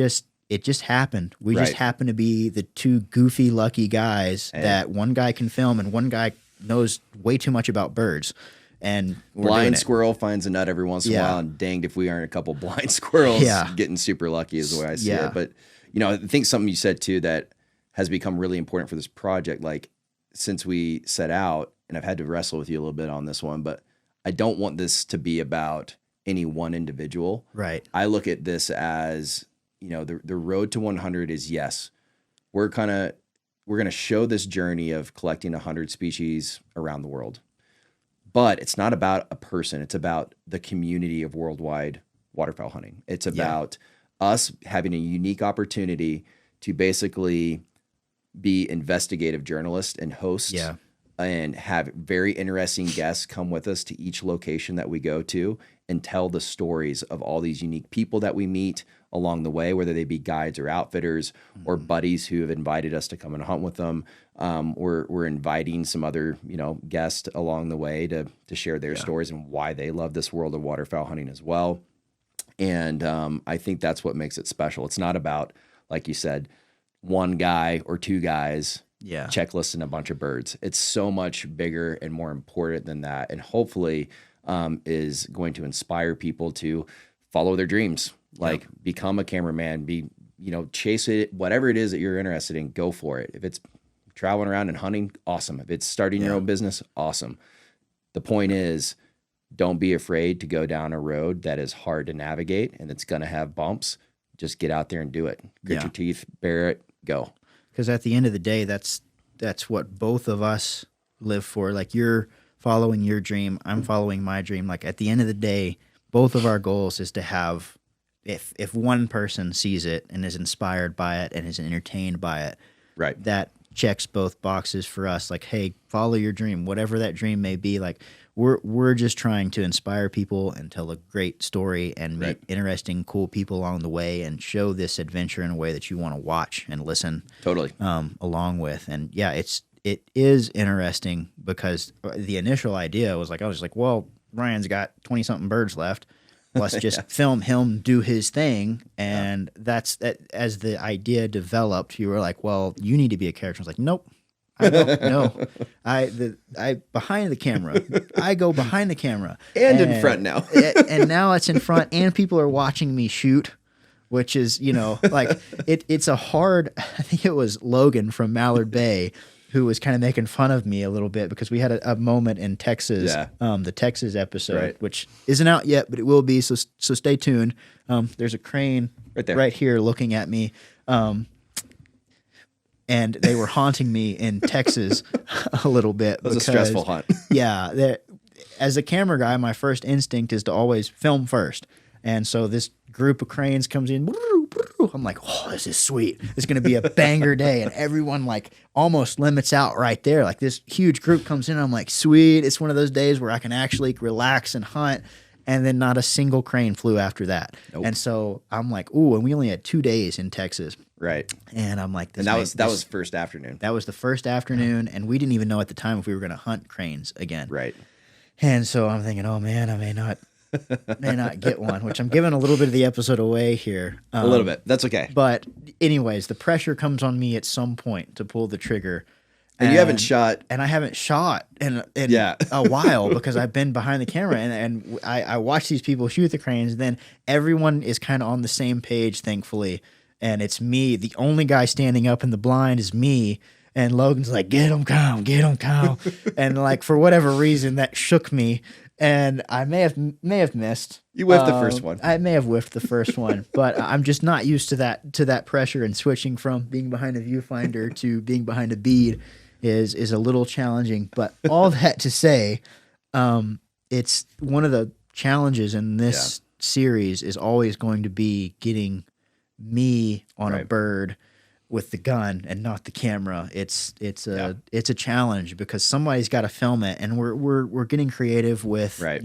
just happened. We just happen to be the two goofy, lucky guys that one guy can film and one guy knows way too much about birds. And blind squirrel finds a nut every once in a while, and danged if we aren't a couple blind squirrels getting super lucky is the way I see it. But, you know, I think something you said too that has become really important for this project, like, since we set out, and I've had to wrestle with you a little bit on this one, but I don't want this to be about any one individual. Right. I look at this as, you know, the road to 100 is, yes, we're going to show this journey of collecting 100 species around the world. But it's not about a person. It's about the community of worldwide waterfowl hunting. It's about us having a unique opportunity to basically be investigative journalists and hosts and have very interesting guests come with us to each location that we go to and tell the stories of all these unique people that we meet along the way, whether they be guides or outfitters or buddies who have invited us to come and hunt with them. We're inviting some other, you know, guests along the way to share their stories and why they love this world of waterfowl hunting as well. And I think that's what makes it special. It's not about, like you said, one guy or two guys checklisting a bunch of birds. It's so much bigger and more important than that, and hopefully is going to inspire people to follow their dreams, like become a cameraman, chase it, whatever it is that you're interested in, go for it. If it's traveling around and hunting, awesome. If it's starting your own business, awesome. The point is, don't be afraid to go down a road that is hard to navigate and it's going to have bumps. Just get out there and do it. Grit your teeth, bear it, go. Because at the end of the day, that's what both of us live for. Like, you're following your dream, I'm following my dream. Like, at the end of the day, both of our goals is to have, if one person sees it and is inspired by it and is entertained by it, right, that checks both boxes for us. Like, hey, follow your dream, whatever that dream may be. Like, we're just trying to inspire people and tell a great story and meet interesting, cool people along the way and show this adventure in a way that you want to watch and listen along with. And yeah, it is interesting because the initial idea was like, I was like, well, Ryan's got 20 something birds left. Let's just film him do his thing. And that's that. As the idea developed, you were like, well, you need to be a character. I was like, nope. I don't know. I behind the camera. I go behind the camera and in front now. And now it's in front, and people are watching me shoot, which is, like it's a hard. I think it was Logan from Mallard Bay who was kind of making fun of me a little bit because we had a moment in Texas, the Texas episode, which isn't out yet, but it will be. So stay tuned. There's a crane right here looking at me. And they were haunting me in Texas a little bit. It was a stressful hunt. Yeah. As a camera guy, my first instinct is to always film first. And so this group of cranes comes in. I'm like, oh, this is sweet. It's going to be a banger day. And everyone like almost limits out right there. Like this huge group comes in. I'm like, sweet. It's one of those days where I can actually relax and hunt. And then not a single crane flew after that. Nope. And so I'm like, ooh, and we only had 2 days in Texas. Right. And I'm like, and that was first afternoon. That was the first afternoon, and we didn't even know at the time if we were going to hunt cranes again. Right. And so I'm thinking, oh man, I may not get one, which I'm giving a little bit of the episode away here. A little bit. That's okay. But anyways, the pressure comes on me at some point to pull the trigger. And you haven't shot. And I haven't shot in a while because I've been behind the camera. And I watch these people shoot the cranes. And then everyone is kind of on the same page, thankfully. And it's me. The only guy standing up in the blind is me. And Logan's like, get him, Kyle. And like, for whatever reason, that shook me. And I may have missed. You whiffed the first one. I may have whiffed the first one, but I'm just not used to that pressure, and switching from being behind a viewfinder to being behind a bead is a little challenging. But all that to say, it's one of the challenges in this series is always going to be getting me on a bird with the gun and not the camera. It's a challenge because somebody's got to film it, and we're getting creative with like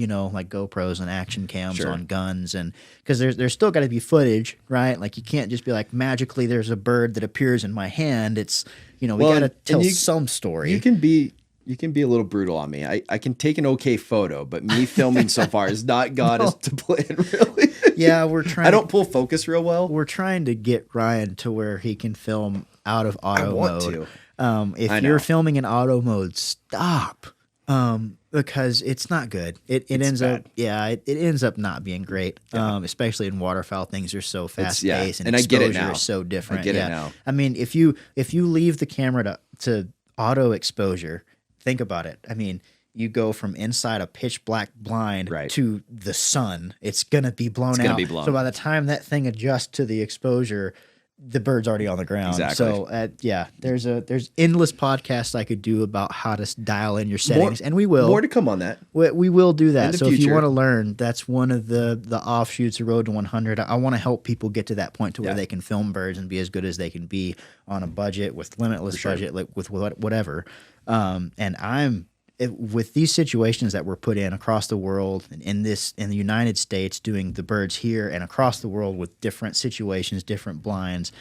GoPros and action cams on guns, and because there's still got to be footage, right? Like you can't just be like magically there's a bird that appears in my hand. It's we got to tell some story. You can be a little brutal on me. I can take an okay photo, but me filming so far has not got us to plan really. Yeah, we're trying. I don't pull focus real well. We're trying to get Ryan to where he can film out of auto mode. If you're filming in auto mode, stop. Because it's not good. It ends up not being great. Especially in waterfowl, things are so fast paced and exposure is so different. I get it now. I mean, if you leave the camera to auto exposure, think about it. I mean, you go from inside a pitch black blind to the sun. It's gonna be blown out. So by the time that thing adjusts to the exposure, the bird's already on the ground. Exactly. So there's endless podcasts I could do about how to dial in your settings, and we will. More to come on that. We will do that. So future. If you want to learn, that's one of the offshoots of Road to 100. I want to help people get to that point to where they can film birds and be as good as they can be on a budget with limitless budget, with whatever. And with these situations that we're put in across the world, in the United States, doing the birds here and across the world with different situations, different blinds,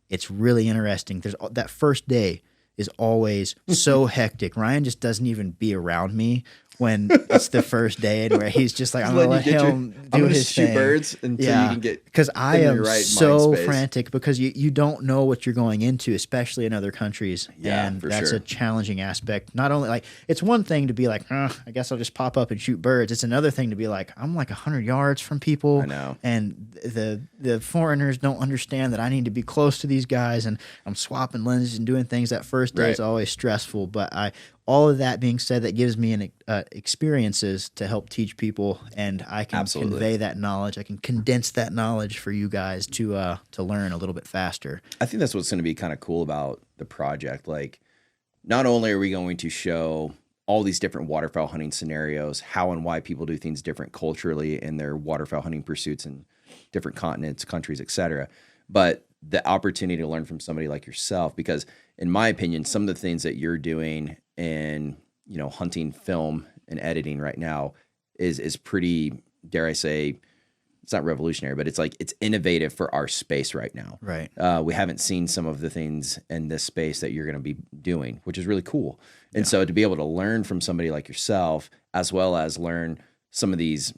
it's really interesting. That first day is always so hectic. Ryan just doesn't even be around me when it's the first day and where he's just like, I'm going to let him do his shoot thing. birds until you can get because I in am your right so mind space. frantic because you don't know what you're going into, especially in other countries. Yeah, and for that's sure. a challenging aspect. Not only like it's one thing to be like, I guess I'll just pop up and shoot birds. It's another thing to be like, I'm like 100 yards from people. I know. And the foreigners don't understand that I need to be close to these guys, and I'm swapping lenses and doing things. That first day is always stressful, but all of that being said, that gives me an experiences to help teach people, and I can convey that knowledge. I can condense that knowledge for you guys to learn a little bit faster. I think that's what's going to be kind of cool about the project. Like, not only are we going to show all these different waterfowl hunting scenarios, how and why people do things different culturally in their waterfowl hunting pursuits in different continents, countries, etc., but the opportunity to learn from somebody like yourself, because in my opinion, some of the things that you're doing in, hunting film and editing right now is pretty, dare I say, it's not revolutionary, but it's innovative for our space right now. Right. We haven't seen some of the things in this space that you're going to be doing, which is really cool. And so to be able to learn from somebody like yourself, as well as learn some of these,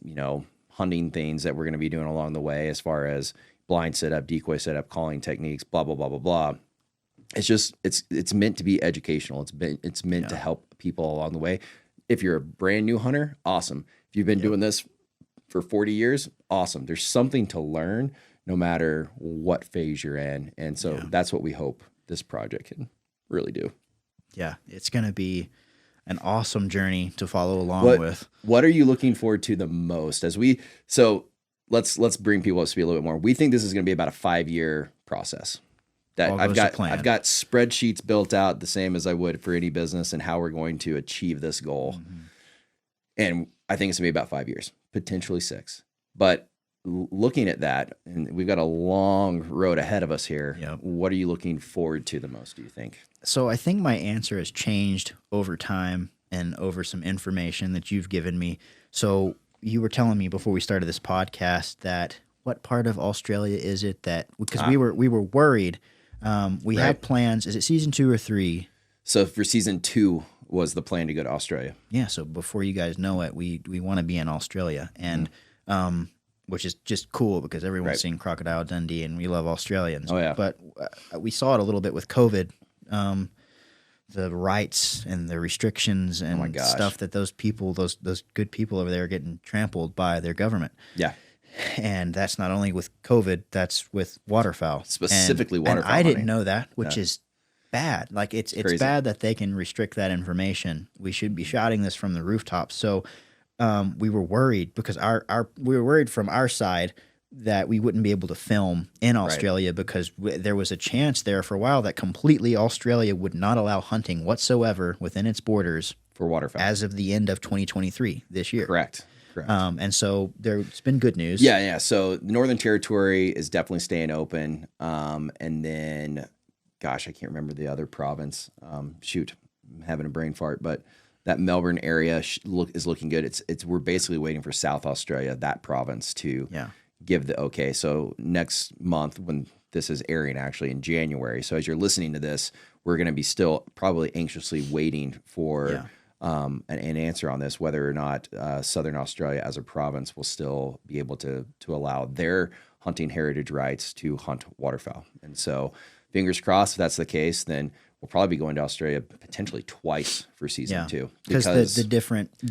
hunting things that we're going to be doing along the way, as far as blind setup, decoy setup, calling techniques, blah, blah, blah, blah, blah. It's just, it's meant to be educational. It's meant to help people along the way. If you're a brand new hunter, awesome. If you've been doing this for 40 years, awesome. There's something to learn no matter what phase you're in. And so that's what we hope this project can really do. Yeah, it's going to be an awesome journey to follow along with. What are you looking forward to the most? Let's bring people up to speed a little bit more. We think this is going to be about a 5-year process. That I've got spreadsheets built out the same as I would for any business and how we're going to achieve this goal. Mm-hmm. And I think it's going to be about 5 years, potentially 6. But looking at that, and we've got a long road ahead of us here. Yep. What are you looking forward to the most, do you think? So I think my answer has changed over time and over some information that you've given me. So you were telling me before we started this podcast that what part of Australia is it that, because we were worried. We had plans. Is it season 2 or 3? So for season 2 was the plan to go to Australia. Yeah. So before you guys know it, we want to be in Australia, and which is just cool because everyone's seen Crocodile Dundee and we love Australians. Oh yeah. But we saw it a little bit with COVID. The rights and the restrictions and stuff that those people, those good people over there are getting trampled by their government. Yeah. And that's not only with COVID, that's with waterfowl. Specifically waterfowl. And I didn't know that, which is bad. Like it's bad that they can restrict that information. We should be shouting this from the rooftops. So we were worried because we were worried from our side that we wouldn't be able to film in Australia because there was a chance there for a while that completely Australia would not allow hunting whatsoever within its borders for waterfowl as of the end of 2023 this year. Correct. And so there's been good news. Yeah. So the Northern Territory is definitely staying open. And then, gosh, I can't remember the other province. I'm having a brain fart, but that Melbourne area is looking good. We're basically waiting for South Australia, that province, to give the okay. So next month, when this is airing, actually in January. So as you're listening to this, we're going to be still probably anxiously waiting for an answer on this, whether or not Southern Australia as a province will still be able to allow their hunting heritage rights to hunt waterfowl. And so fingers crossed, if that's the case, then we'll probably be going to Australia potentially twice for season 2. Because the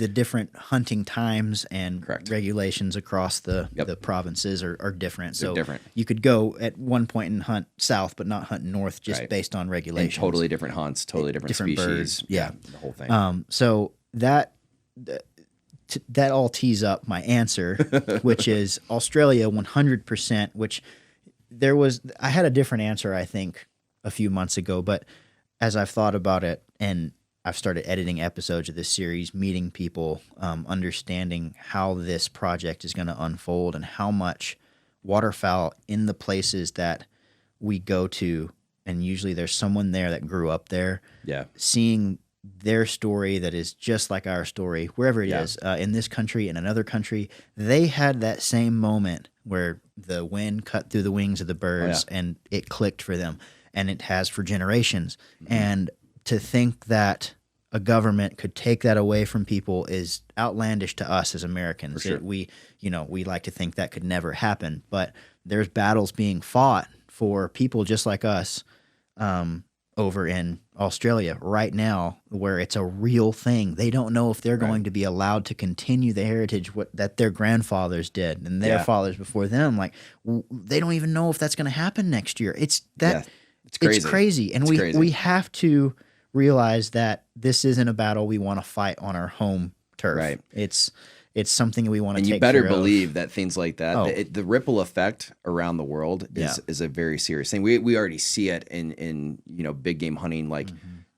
different hunting times and regulations across the provinces are different. So different. You could go at one point and hunt south, but not hunt north just based on regulations. And totally different hunts, totally different species. Birds. Yeah. The whole thing. So that all tees up my answer, which is Australia 100%, which I had a different answer, I think, a few months ago, but as I've thought about it and I've started editing episodes of this series, meeting people, understanding how this project is going to unfold and how much waterfowl in the places that we go to, and usually there's someone there that grew up there, seeing their story that is just like our story, wherever it is, in this country, in another country, they had that same moment where the wind cut through the wings of the birds and it clicked for them. And it has for generations. Mm-hmm. And to think that a government could take that away from people is outlandish to us as Americans. For sure. We like to think that could never happen, but there's battles being fought for people just like us over in Australia right now where it's a real thing. They don't know if they're going to be allowed to continue the heritage that their grandfathers did and their fathers before them. Like they don't even know if that's going to happen next year. It's crazy. It's crazy. And we have to realize that this isn't a battle we want to fight on our home turf. Right. It's something we want to take care of. And you better believe that things like that, the ripple effect around the world is a very serious thing. We already see it in big game hunting, like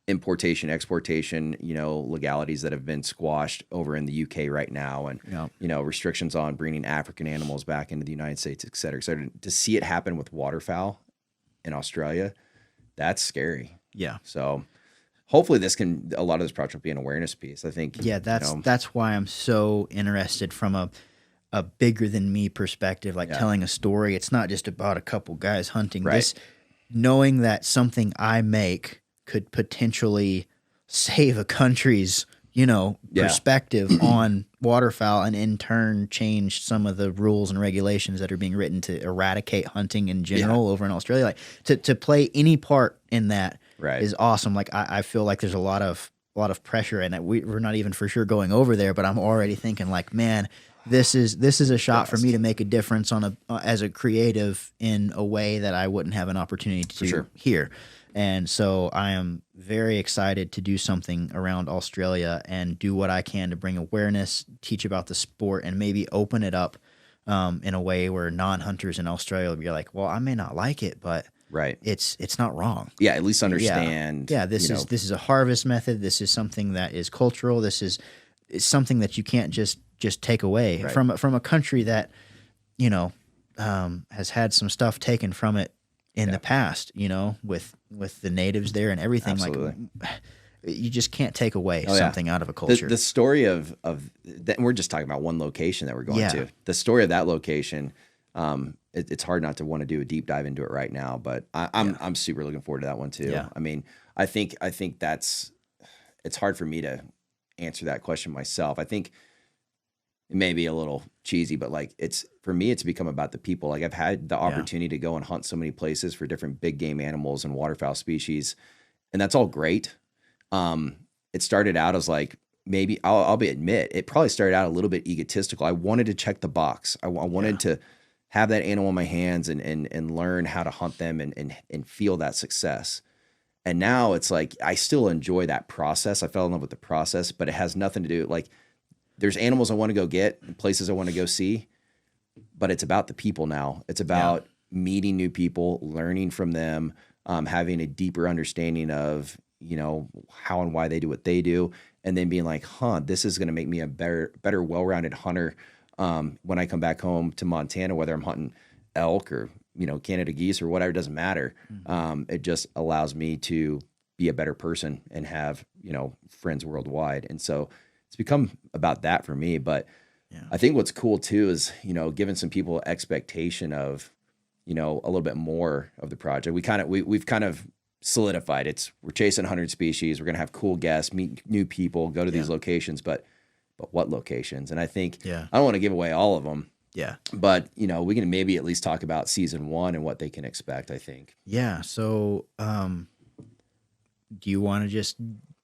importation, exportation, legalities that have been squashed over in the UK right now, and restrictions on bringing African animals back into the United States, et cetera, et cetera. To see it happen with waterfowl in Australia, that's scary. Yeah. So hopefully a lot of this project will be an awareness piece. I think. Yeah, that's why I'm so interested from a bigger than me perspective, like telling a story. It's not just about a couple guys hunting. Right. This, knowing that something I make could potentially save a country's, perspective on waterfowl, and in turn change some of the rules and regulations that are being written to eradicate hunting in general over in Australia. Like to play any part in that is awesome. Like I feel like there's a lot of pressure, and we're not even for sure going over there, but I'm already thinking like, man, this is a shot for me to make a difference as a creative in a way that I wouldn't have an opportunity to here. And so I am very excited to do something around Australia and do what I can to bring awareness, teach about the sport, and maybe open it up in a way where non-hunters in Australia will be like, well, I may not like it, but it's not wrong. Yeah, at least understand. Yeah, this is a harvest method. This is something that is cultural. This is something that you can't just take away from a country that has had some stuff taken from it in the past, with the natives there and everything. Absolutely. Like you just can't take away something out of a culture. The story of that, we're just talking about one location that we're going to. The story of that location, it's hard not to want to do a deep dive into it right now, but I'm super looking forward to that one too. Yeah. I mean, I think it's hard for me to answer that question myself. I think it may be a little cheesy, but like for me, it's become about the people. Like I've had the opportunity to go and hunt so many places for different big game animals and waterfowl species, and that's all great. It started out as like, maybe I'll admit, it probably started out a little bit egotistical. I wanted to check the box. I wanted to have that animal in my hands and learn how to hunt them and feel that success. And now it's like, I still enjoy that process. I fell in love with the process, but it has nothing to do, like, there's animals I want to go get and places I want to go see, but it's about the people now. It's about meeting new people, learning from them, having a deeper understanding of, how and why they do what they do, and then being like, this is going to make me a better, well-rounded hunter when I come back home to Montana, whether I'm hunting elk or, Canada geese or whatever, it doesn't matter. It just allows me to be a better person and have, friends worldwide. And so it's become about that for me. But I think what's cool too is, giving some people expectation of, a little bit more of the project. We've kind of solidified. We're chasing 100 species. We're going to have cool guests, meet new people, go to these locations, but what locations? And I think, I don't want to give away all of them. Yeah. But, we can maybe at least talk about season 1 and what they can expect, I think. Yeah. So, do you want to just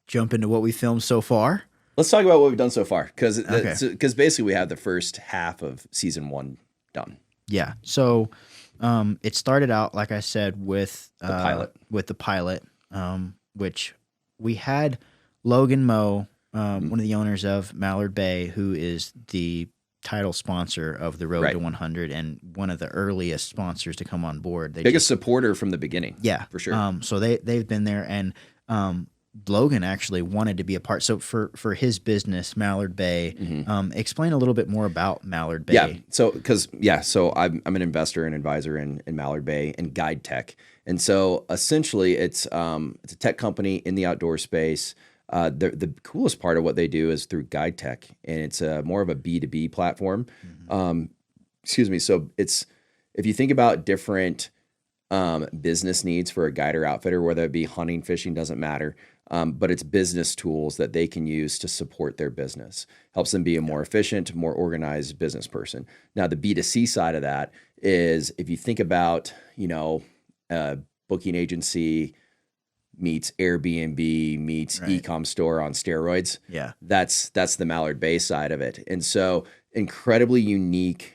jump into what we filmed so far? Let's talk about what we've done so far, because basically we have the first half of season 1 done. Yeah. So it started out, like I said, with the pilot, which we had Logan Moe, one of the owners of Mallard Bay, who is the title sponsor of the Road to 100 and one of the earliest sponsors to come on board. Biggest supporter from the beginning. Yeah, for sure. So they've been there, and Logan actually wanted to be a part. So for his business, Mallard Bay, explain a little bit more about Mallard Bay. Yeah. So I'm an investor and advisor in Mallard Bay and guide tech. And so essentially it's a tech company in the outdoor space. The coolest part of what they do is through guide tech, and it's more of a B2B platform. So if you think about different business needs for a guide or outfitter, whether it be hunting, fishing, doesn't matter. but it's business tools that they can use to support their business. Helps them be a more efficient, more organized business person. Now, the B2C side of that is if you think about, booking agency meets Airbnb meets e-com store on steroids. Yeah. That's the Mallard Bay side of it. And so incredibly unique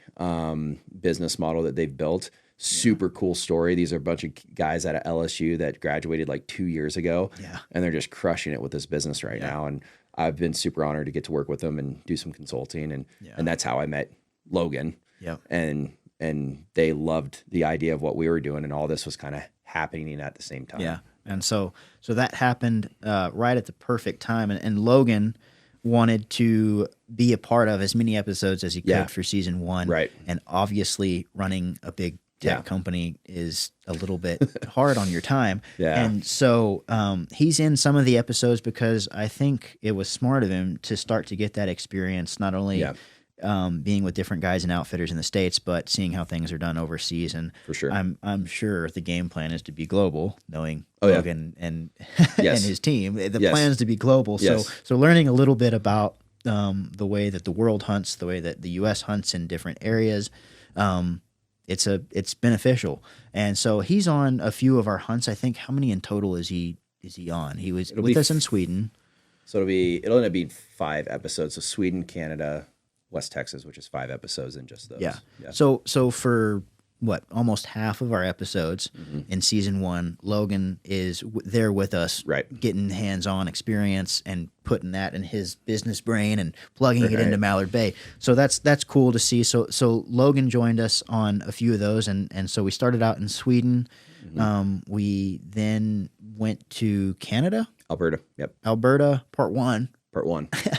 business model that they've built. Super cool story. These are a bunch of guys out of LSU that graduated like 2 years ago. Yeah. And they're just crushing it with this business right now. And I've been super honored to get to work with them and do some consulting. And that's how I met Logan. Yep. And they loved the idea of what we were doing, and all this was kind of happening at the same time. Yeah. And so that happened right at the perfect time. And Logan wanted to be a part of as many episodes as he could for season 1. Right. And obviously running a big tech company is a little bit hard on your time. Yeah. And so he's in some of the episodes because I think it was smart of him to start to get that experience, not only being with different guys and outfitters in the States, but seeing how things are done overseas. And for sure, I'm sure the game plan is to be global, knowing Logan and and his team. The plan is to be global. So learning a little bit about the way that the world hunts, the way that the U.S. hunts in different areas, it's beneficial. And so he's on a few of our hunts. I think, how many in total is he on? He was with us in Sweden. So it'll end up being 5 episodes. So Sweden, Canada, West Texas, which is 5 episodes in just those. Yeah. So for almost half of our episodes in season 1, Logan is there with us, getting hands-on experience and putting that in his business brain and plugging it into Mallard Bay. So that's cool to see. So Logan joined us on a few of those, and so we started out in Sweden. We then went to Canada, Alberta. Yep. Alberta, part 1.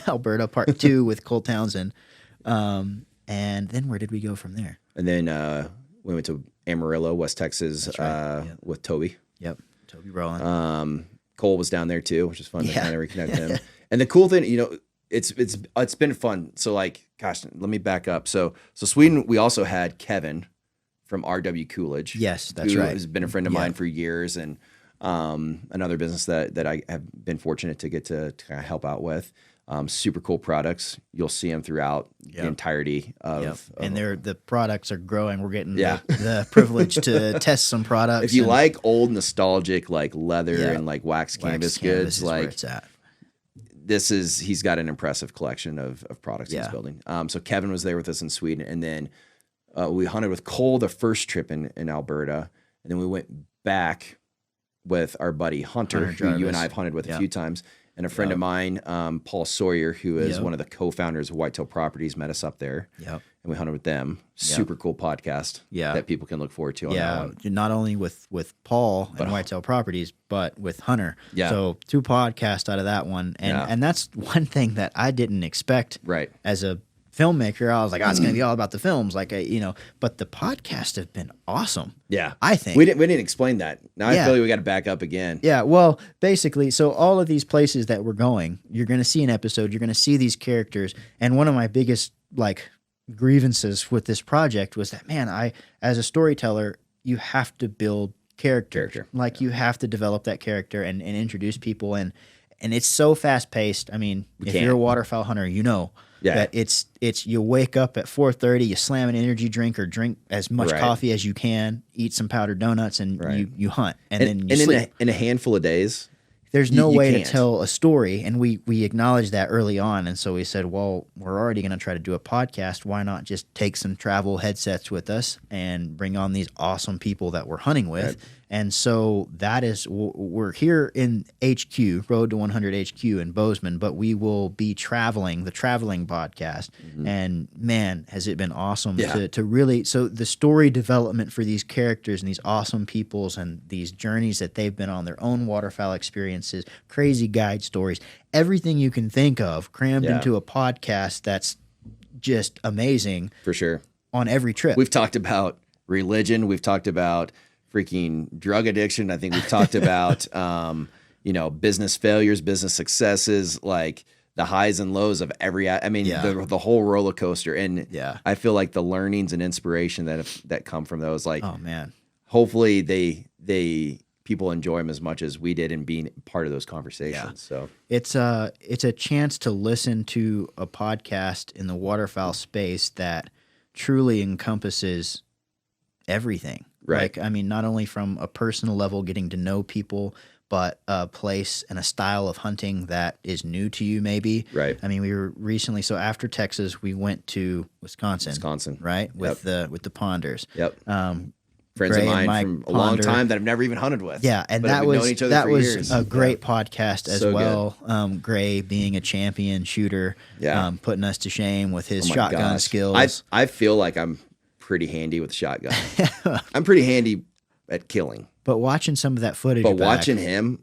Alberta, part 2 with Cole Townsend. And then where did we go from there? And then we went to Amarillo, West Texas, with Toby. Yep, Toby Rowland. Cole was down there too, which is fun to kind of reconnect him. And the cool thing, it's been fun. So like, gosh, let me back up. So Sweden, we also had Kevin from RW Coolidge. Yes, that's who right. has been a friend of mine for years, and another business that I have been fortunate to get to kind of help out with. Super cool products. You'll see them throughout the entirety of and the products are growing. We're getting the privilege to test some products. If you like old nostalgic like leather and like wax canvas goods, like it's at. He's got an impressive collection of products he's building. So Kevin was there with us in Sweden, and then we hunted with Cole the first trip in Alberta, and then we went back with our buddy Hunter who you and I have hunted with a few times. And a friend of mine, Paul Sawyer, who is one of the co-founders of Whitetail Properties, met us up there. Yep. And we hunted with them. Super cool podcast that people can look forward to on that one. Not only with Paul and Whitetail Properties, but with Hunter. Yeah. So 2 podcasts out of that one. And that's one thing that I didn't expect as a filmmaker. I was like, it's going to be all about the films, but the podcasts have been awesome. Yeah, I think we didn't explain that. Now I feel like we got to back up again. Yeah, well, basically, so all of these places that we're going, you're going to see an episode, you're going to see these characters, and one of my biggest grievances with this project was that, man, as a storyteller, you have to build character. You have to develop that character and introduce people, and it's so fast paced. I mean, if you're a waterfowl hunter, that it's you wake up at 4:30, you slam an energy drink or drink as much coffee as you can, eat some powdered donuts, and you hunt, and then you sleep. In a handful of days, there's no way to tell a story, and we acknowledged that early on, and so we said, well, we're already going to try to do a podcast. Why not just take some travel headsets with us and bring on these awesome people that we're hunting with? And so that is, we're here in HQ, Road to 100 HQ in Bozeman, but we will be traveling, the traveling podcast. And man, has it been awesome to really, so the story development for these characters and these awesome peoples and these journeys that they've been on, their own waterfowl experiences, crazy guide stories, everything you can think of crammed into a podcast that's just amazing. For sure. On every trip. We've talked about religion. We've talked about freaking drug addiction. I think we've talked about, business failures, business successes, like the highs and lows of the whole roller coaster. And I feel like the learnings and inspiration that come from those, like, oh man, hopefully they people enjoy them as much as we did in being part of those conversations. So It's a chance to listen to a podcast in the waterfowl space that truly encompasses everything. Right. Like, I mean, not only from a personal level, getting to know people, but a place and a style of hunting that is new to you, maybe. Right. I mean, we were recently, so after Texas, we went to Wisconsin. Right. With the Ponders. Yep. Friends Gray of and mine Mike from a long Ponder. time that I've never even hunted with. Yeah, and but that we've known was each other for years. a great Yeah. podcast as So good. well. Gray being a champion shooter, Yeah. putting us to shame with his Oh my shotgun gosh. skills. I feel like I'm pretty handy with the shotgun. I'm pretty handy at killing. But watching some of that footage, But back, watching him,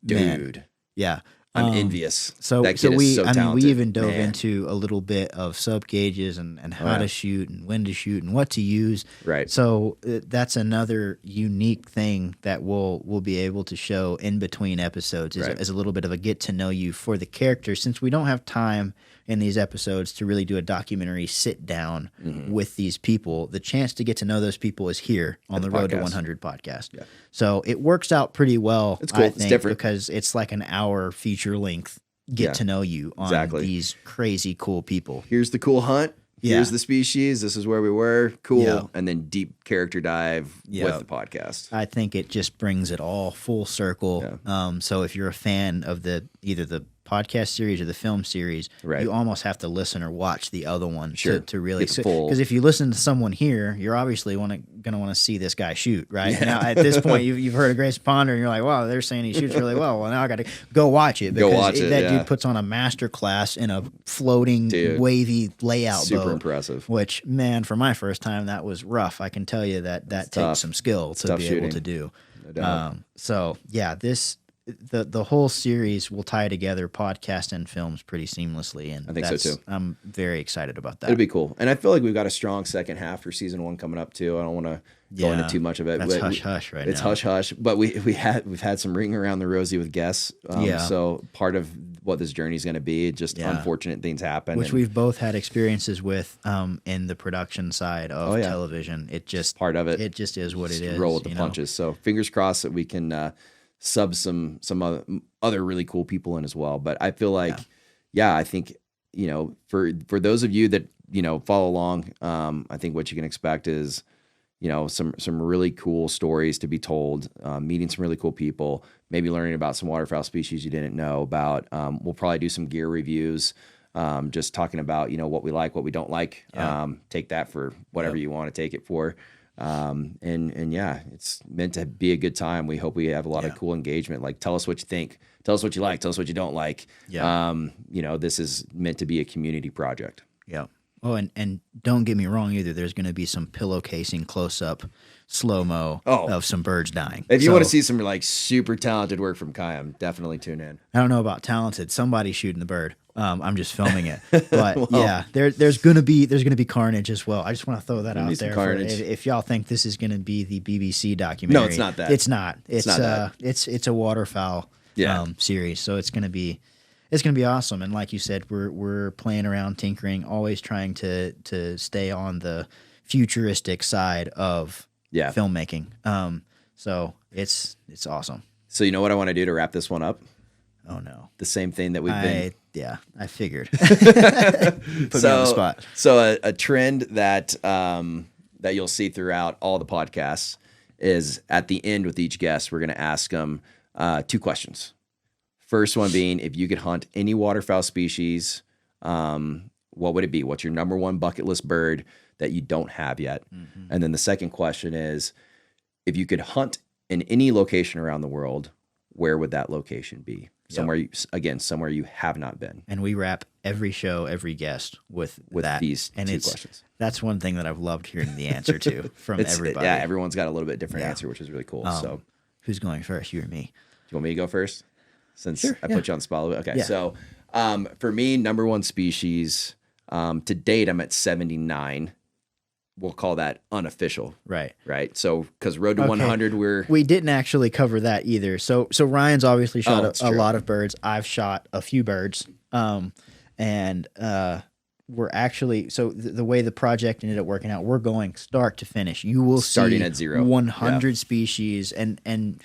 Man. dude, yeah, I'm envious. So, that so kid we, is so I mean, talented. we even dove Man. into a little bit of sub gauges and how yeah. to shoot and when to shoot and what to use. Right. So that's another unique thing that we'll be able to show in between episodes is, Right. is a little bit of a get to know you for the characters, since we don't have time in these episodes to really do a documentary sit down with these people. The chance to get to know those people is here on the Road to podcast. 100 podcast. Yeah. So it works out pretty well. It's cool. I It's think, different. because it's like an hour feature length get Yeah. to know you on Exactly. these crazy cool people. Here's the cool hunt. Yeah. Here's the species. This is where we were. Cool. Yeah. And then deep character dive Yeah. with the podcast. I think it just brings it all full circle. So if you're a fan of either the podcast series or the film series, Right. you almost have to listen or watch the other one Sure. to really. Get the full- Because if you listen to someone here, you're obviously going to want to see this guy shoot, right? Now at this point, you've heard of Grace Ponder, and you're like, wow, they're saying he shoots really well. Well, now I got to go watch it, Go because watch it, that yeah. dude puts on a master class in a floating, Dude. wavy layout Super boat. impressive. Which, man, for my first time, that was rough. I can tell you that tough. takes some skill to tough be shooting. able to do. No doubt. So yeah, the whole series will tie together podcast and films pretty seamlessly, and I think so, too. I'm very excited about that. It'll be cool. And I feel like we've got a strong second half for season 1 coming up too. I don't want to go Yeah. into too much of it. That's but hush hush right It's now. hush hush. But we've had some ring around the rosy with guests. Yeah. So part of what this journey is going to be, just Yeah. unfortunate things happen. Which and we've both had experiences with in the production side of yeah. television. It just part of it. It just is what it Just is. roll with the you know? punches. So fingers crossed that we can sub some other really cool people in as well. But I feel like, I think, for those of you that, follow along, I think what you can expect is, some really cool stories to be told, meeting some really cool people, maybe learning about some waterfowl species you didn't know about. We'll probably do some gear reviews, just talking about, what we like, what we don't like. Yeah. Take that for whatever you want to take it for. And yeah, it's meant to be a good time. We hope we have a lot of cool engagement. Like, tell us what you think, tell us what you like, tell us what you don't like. Yeah. This is meant to be a community project. Yeah. Oh, and don't get me wrong either. There's going to be some pillowcasing close up, slow mo of some birds dying. If you So, want to see some like super talented work from Kayam, definitely tune in. I don't know about talented. Somebody's shooting the bird. I'm just filming it, but yeah, there's gonna be carnage as well. I just want to throw that out be some there. carnage. If y'all think this is gonna be the BBC documentary, No, it's not that. It's not. It's not that. it's a waterfowl series, so it's gonna be awesome. And like you said, we're playing around, tinkering, always trying to stay on the futuristic side of filmmaking. So it's awesome. So you know what I want to do to wrap this one up? Oh no. The same thing that we've been. I figured. Put me on the spot. So a trend that that you'll see throughout all the podcasts is at the end with each guest, we're going to ask them 2 questions. First one being, if you could hunt any waterfowl species, what would it be? What's your number 1 bucket list bird that you don't have yet? Mm-hmm. And then the second question is, if you could hunt in any location around the world, where would that location be? Somewhere, somewhere you have not been. And we wrap every show, every guest with that. These and 2 questions. That's one thing that I've loved hearing the answer to from everybody. Yeah, everyone's got a little bit different answer, which is really cool. So, who's going first, you or me? do you want me to go first? Since Sure, I put you on the spot a little bit. Okay, Yeah. so for me, number 1 species, to date, I'm at 79. We'll call that unofficial. Right. So, because Road to Okay. 100, We didn't actually cover that either. So Ryan's obviously shot that's a true. lot of birds. I've shot a few birds. And we're actually, so the way the project ended up working out, we're going start to finish. You will Starting see at 0. 100 species, and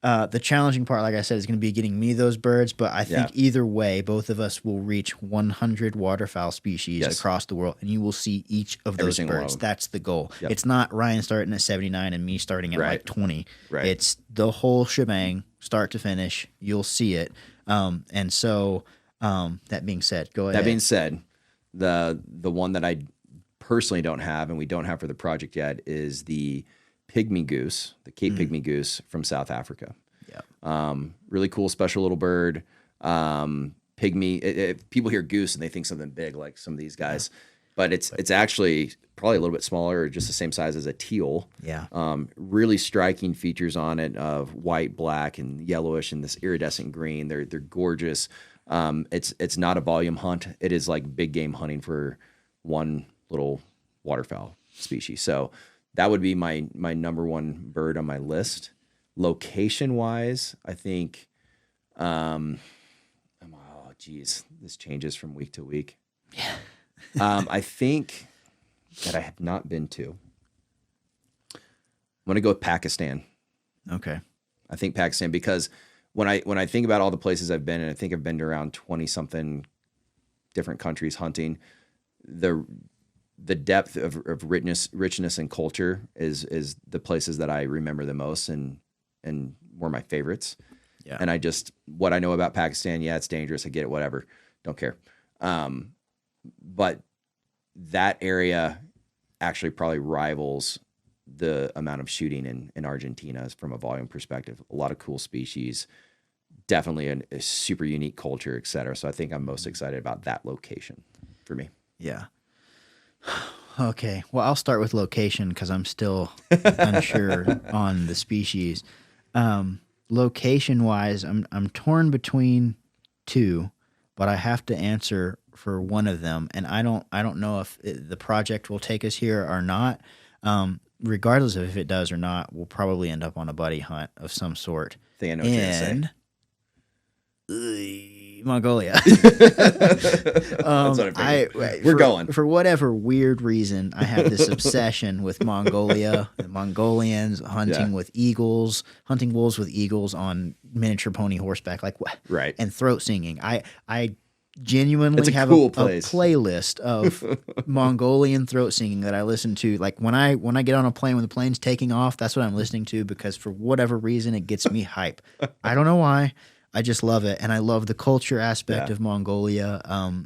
The challenging part, like I said, is going to be getting me those birds. But I think Yeah. either way, both of us will reach 100 waterfowl species Yes. across the world, and you will see each of Every those single one of birds. them. That's the goal. Yep. It's not Ryan starting at 79 and me starting at Right. like 20. Right. It's the whole shebang, start to finish. You'll see it. And so, that being said, go ahead. That being said, the one that I personally don't have and we don't have for the project yet is the pygmy goose, the Cape pygmy goose from South Africa. Yeah. Really cool, special little bird. Pygmy. People hear goose and they think something big like some of these guys, but it's actually probably a little bit smaller, or just the same size as a teal. Yeah. Really striking features on it of white, black, and yellowish, and this iridescent green. They're gorgeous. It's not a volume hunt. It is like big game hunting for one little waterfowl species. So that would be my number one bird on my list. Location wise, I think, oh geez, this changes from week to week. Yeah. I think that I have not been to. I'm going to go with Pakistan. Okay. I think Pakistan, because when I think about all the places I've been, and I think I've been to around 20 something different countries hunting, the depth of richness and culture is the places that I remember the most and were my favorites. Yeah. And what I know about Pakistan, yeah, it's dangerous. I get it, whatever. Don't care. But that area actually probably rivals the amount of shooting in Argentina from a volume perspective. A lot of cool species, definitely a super unique culture, et cetera. So I think I'm most excited about that location for me. Yeah. Okay. Well, I'll start with location because I'm still unsure on the species. Location wise, I'm torn between two, but I have to answer for one of them, and I don't know if the project will take us here or not. Regardless of if it does or not, we'll probably end up on a buddy hunt of some sort. I think I know what you're gonna say. Mongolia. That's what I figured. We're going. For whatever weird reason, I have this obsession with Mongolia, the Mongolians hunting with eagles, hunting wolves with eagles on miniature pony horseback, like what? Right. And throat singing. I genuinely It's a have cool a place. playlist of Mongolian throat singing that I listen to. Like when I get on a plane, when the plane's taking off, that's what I'm listening to, because for whatever reason, it gets me hype. I don't know why. I just love it, and I love the culture aspect of Mongolia,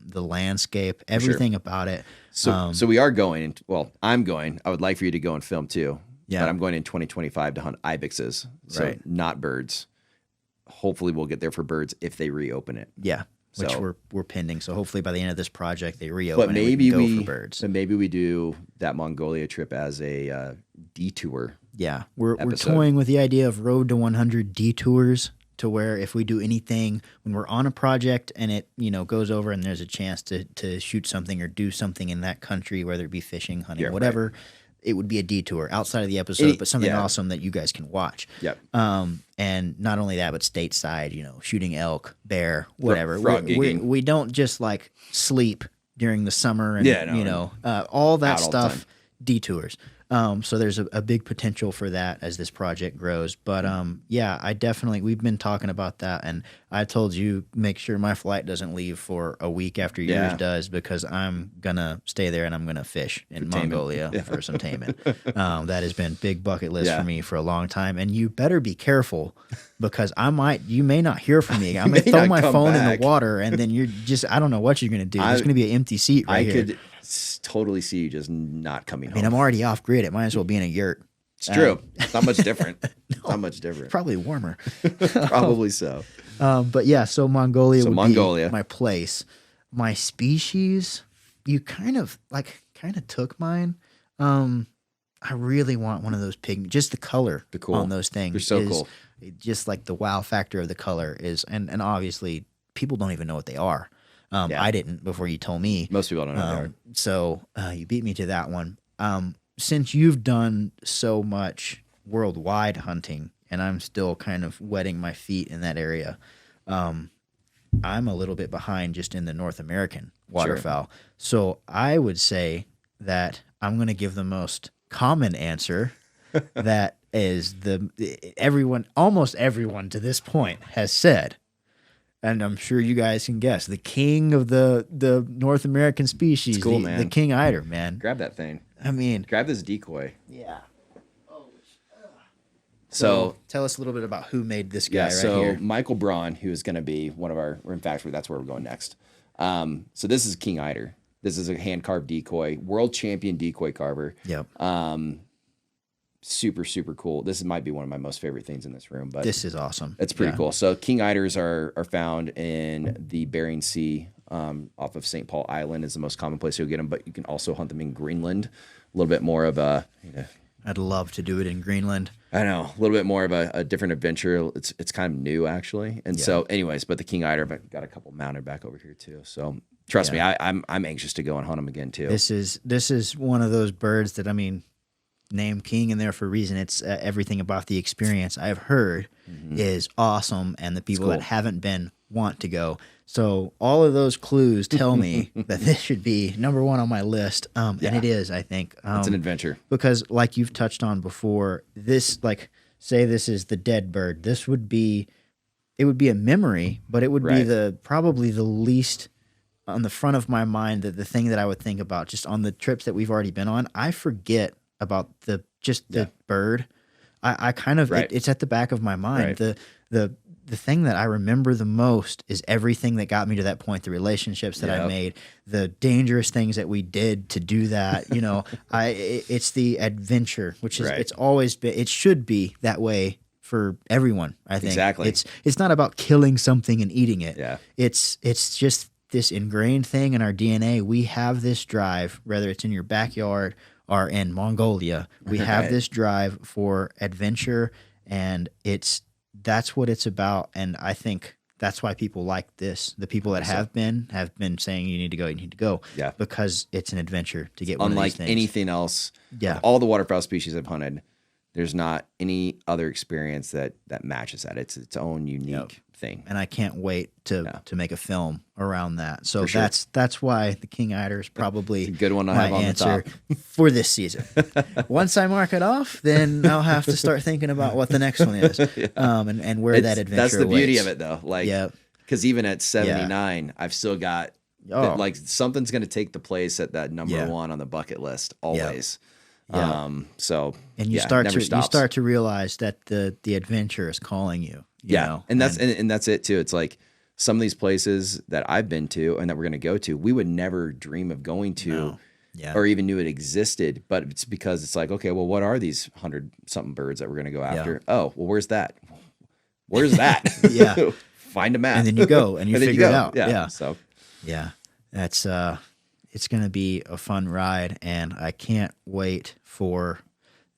the landscape, everything about it. So we are going. Well, I'm going. I would like for you to go and film too. Yeah. But I'm going in 2025 to hunt ibexes, so Right. not birds. Hopefully, we'll get there for birds if they reopen it. Yeah, which So- we're pending. So hopefully by the end of this project, they reopen. But and maybe we can go for birds. But maybe we do that Mongolia trip as a detour. Yeah, we're episode. toying with the idea of Road to 100 detours, to where if we do anything when we're on a project and it goes over and there's a chance to shoot something or do something in that country, whether it be fishing, hunting, Yeah, whatever, it would be a detour outside of the episode, but something yeah. awesome that you guys can watch. Yep. And not only that, but stateside, shooting elk, bear, whatever. frog we gigging. we don't just like sleep during the summer and Yeah, no, all that out all the stuff. time. Detours. So there's a big potential for that as this project grows. But yeah, we've been talking about that, and I told you make sure my flight doesn't leave for a week after yours Yeah. does, because I'm gonna stay there and I'm gonna fish in taimen. Mongolia for some taimen. That has been big bucket list Yeah. for me for a long time, and you better be careful, because you may not hear from me. I may may throw not my come phone in back. the water, and then I don't know what you're gonna do. There's gonna be an empty seat right I here. could totally see you just not coming I mean, home. I'm already off grid. It might as well be in a yurt. It's true. It's not much different. Not much different. Probably warmer. Probably so. But yeah, so Mongolia would Mongolia. be my place. My species, you kind of took mine. I really want one of those pygmy. Just the color They're cool. on those things. They're so is- cool. Just like the wow factor of the color is, and obviously people don't even know what they are. Yeah. I didn't before you told me. Most people don't know what they are. So you beat me to that one. Since you've done so much worldwide hunting, and I'm still kind of wetting my feet in that area, I'm a little bit behind just in the North American waterfowl. So I would say that I'm going to give the most common answer that is almost everyone to this point has said, and I'm sure you guys can guess, the king of the North American species, It's cool, the man. king eider, man. Grab that thing. I mean, Grab this decoy. yeah. So tell us a little bit about who made this guy yeah, right so here. Michael Braun, who is going to be one of our, in fact, that's where we're going next. So this is King Eider. This is a hand carved decoy, world champion decoy carver. Yep. Super, super cool. This might be one of my most favorite things in this room, but This is awesome. it's pretty cool. So King Eiders are found in the Bering Sea, off of St. Paul Island is the most common place you'll get them, but you can also hunt them in Greenland. A little bit more of a, I'd love to do it in Greenland. I know, a little bit more of a different adventure. It's kind of new actually. And so anyways, but the King Eider, I've got a couple mounted back over here too. So trust me, I'm anxious to go and hunt them again too. This is one of those birds that, I mean, name king in there for a reason. It's everything about the experience I've heard is awesome, and the people that haven't been want to go. So all of those clues tell me that this should be number one on my list, and it is, I think. It's an adventure. Because like you've touched on before, this, like, say this is the dead bird, it would be a memory, but it would be probably the least on the front of my mind, that the thing that I would think about just on the trips that we've already been on. I forget about the bird. I kind of, it's at the back of my mind. The thing that I remember the most is everything that got me to that point, the relationships that I made, the dangerous things that we did to do that. You know, it's the adventure, which is, it's always been, it should be that way for everyone, I think. Exactly. It's not about killing something and eating it. Yeah. It's just this ingrained thing in our DNA. We have this drive, whether it's in your backyard or in Mongolia, we have this drive for adventure, and that's what it's about. And I think that's why people like this. The people that have been saying you need to go. Yeah. Because it's an adventure to get one of these things. Unlike anything else, of all the waterfowl species I've hunted, there's not any other experience that matches that. It's its own unique thing. And I can't wait to make a film around that. So that's why the King Eider is probably a good one to my have on answer the top. for this season. Once I mark it off, then I'll have to start thinking about what the next one is, and where that adventure That's the beauty awaits. of it, though. Like, because even at 79, I've still got like something's going to take the place at that number one on the bucket list always. So and you start to realize that the adventure is calling you. You know? And that's it too. It's like some of these places that I've been to and that we're going to go to, we would never dream of going to, or even knew it existed. But it's because it's like, okay, well, what are these 100-something birds that we're going to go after? Oh, well, where's that? Where's that? Find a map, and then you go and you figure it out. So that's it's going to be a fun ride, and I can't wait for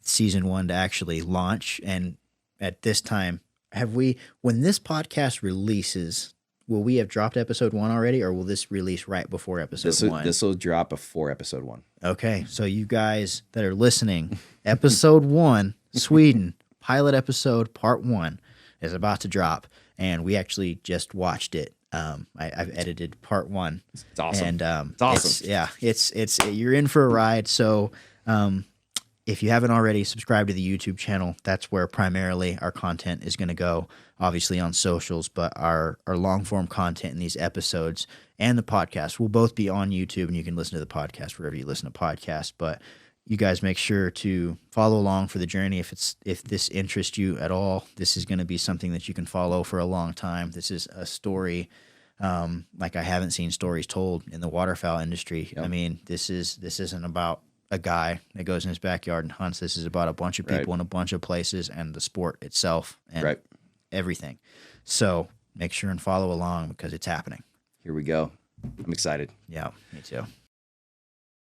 season 1 to actually launch. And at this time, when this podcast releases, will we have dropped episode 1 already, or will this release right before episode 1? This will drop before episode 1. Okay, so you guys that are listening, episode 1, Sweden, pilot episode part 1 is about to drop, and we actually just watched it. I've edited part 1. It's awesome. And it's awesome. It's you're in for a ride. So if you haven't already, subscribe to the YouTube channel. That's where primarily our content is going to go, obviously on socials, but our long form content in these episodes and the podcast will both be on YouTube, and you can listen to the podcast wherever you listen to podcasts. But you guys make sure to follow along for the journey. If this interests you at all, this is going to be something that you can follow for a long time. This is a story like I haven't seen stories told in the waterfowl industry. I mean, this isn't about a guy that goes in his backyard and hunts. This is about a bunch of people in a bunch of places and the sport itself and everything. So make sure and follow along because it's happening. Here we go. I'm excited. Yeah, me too.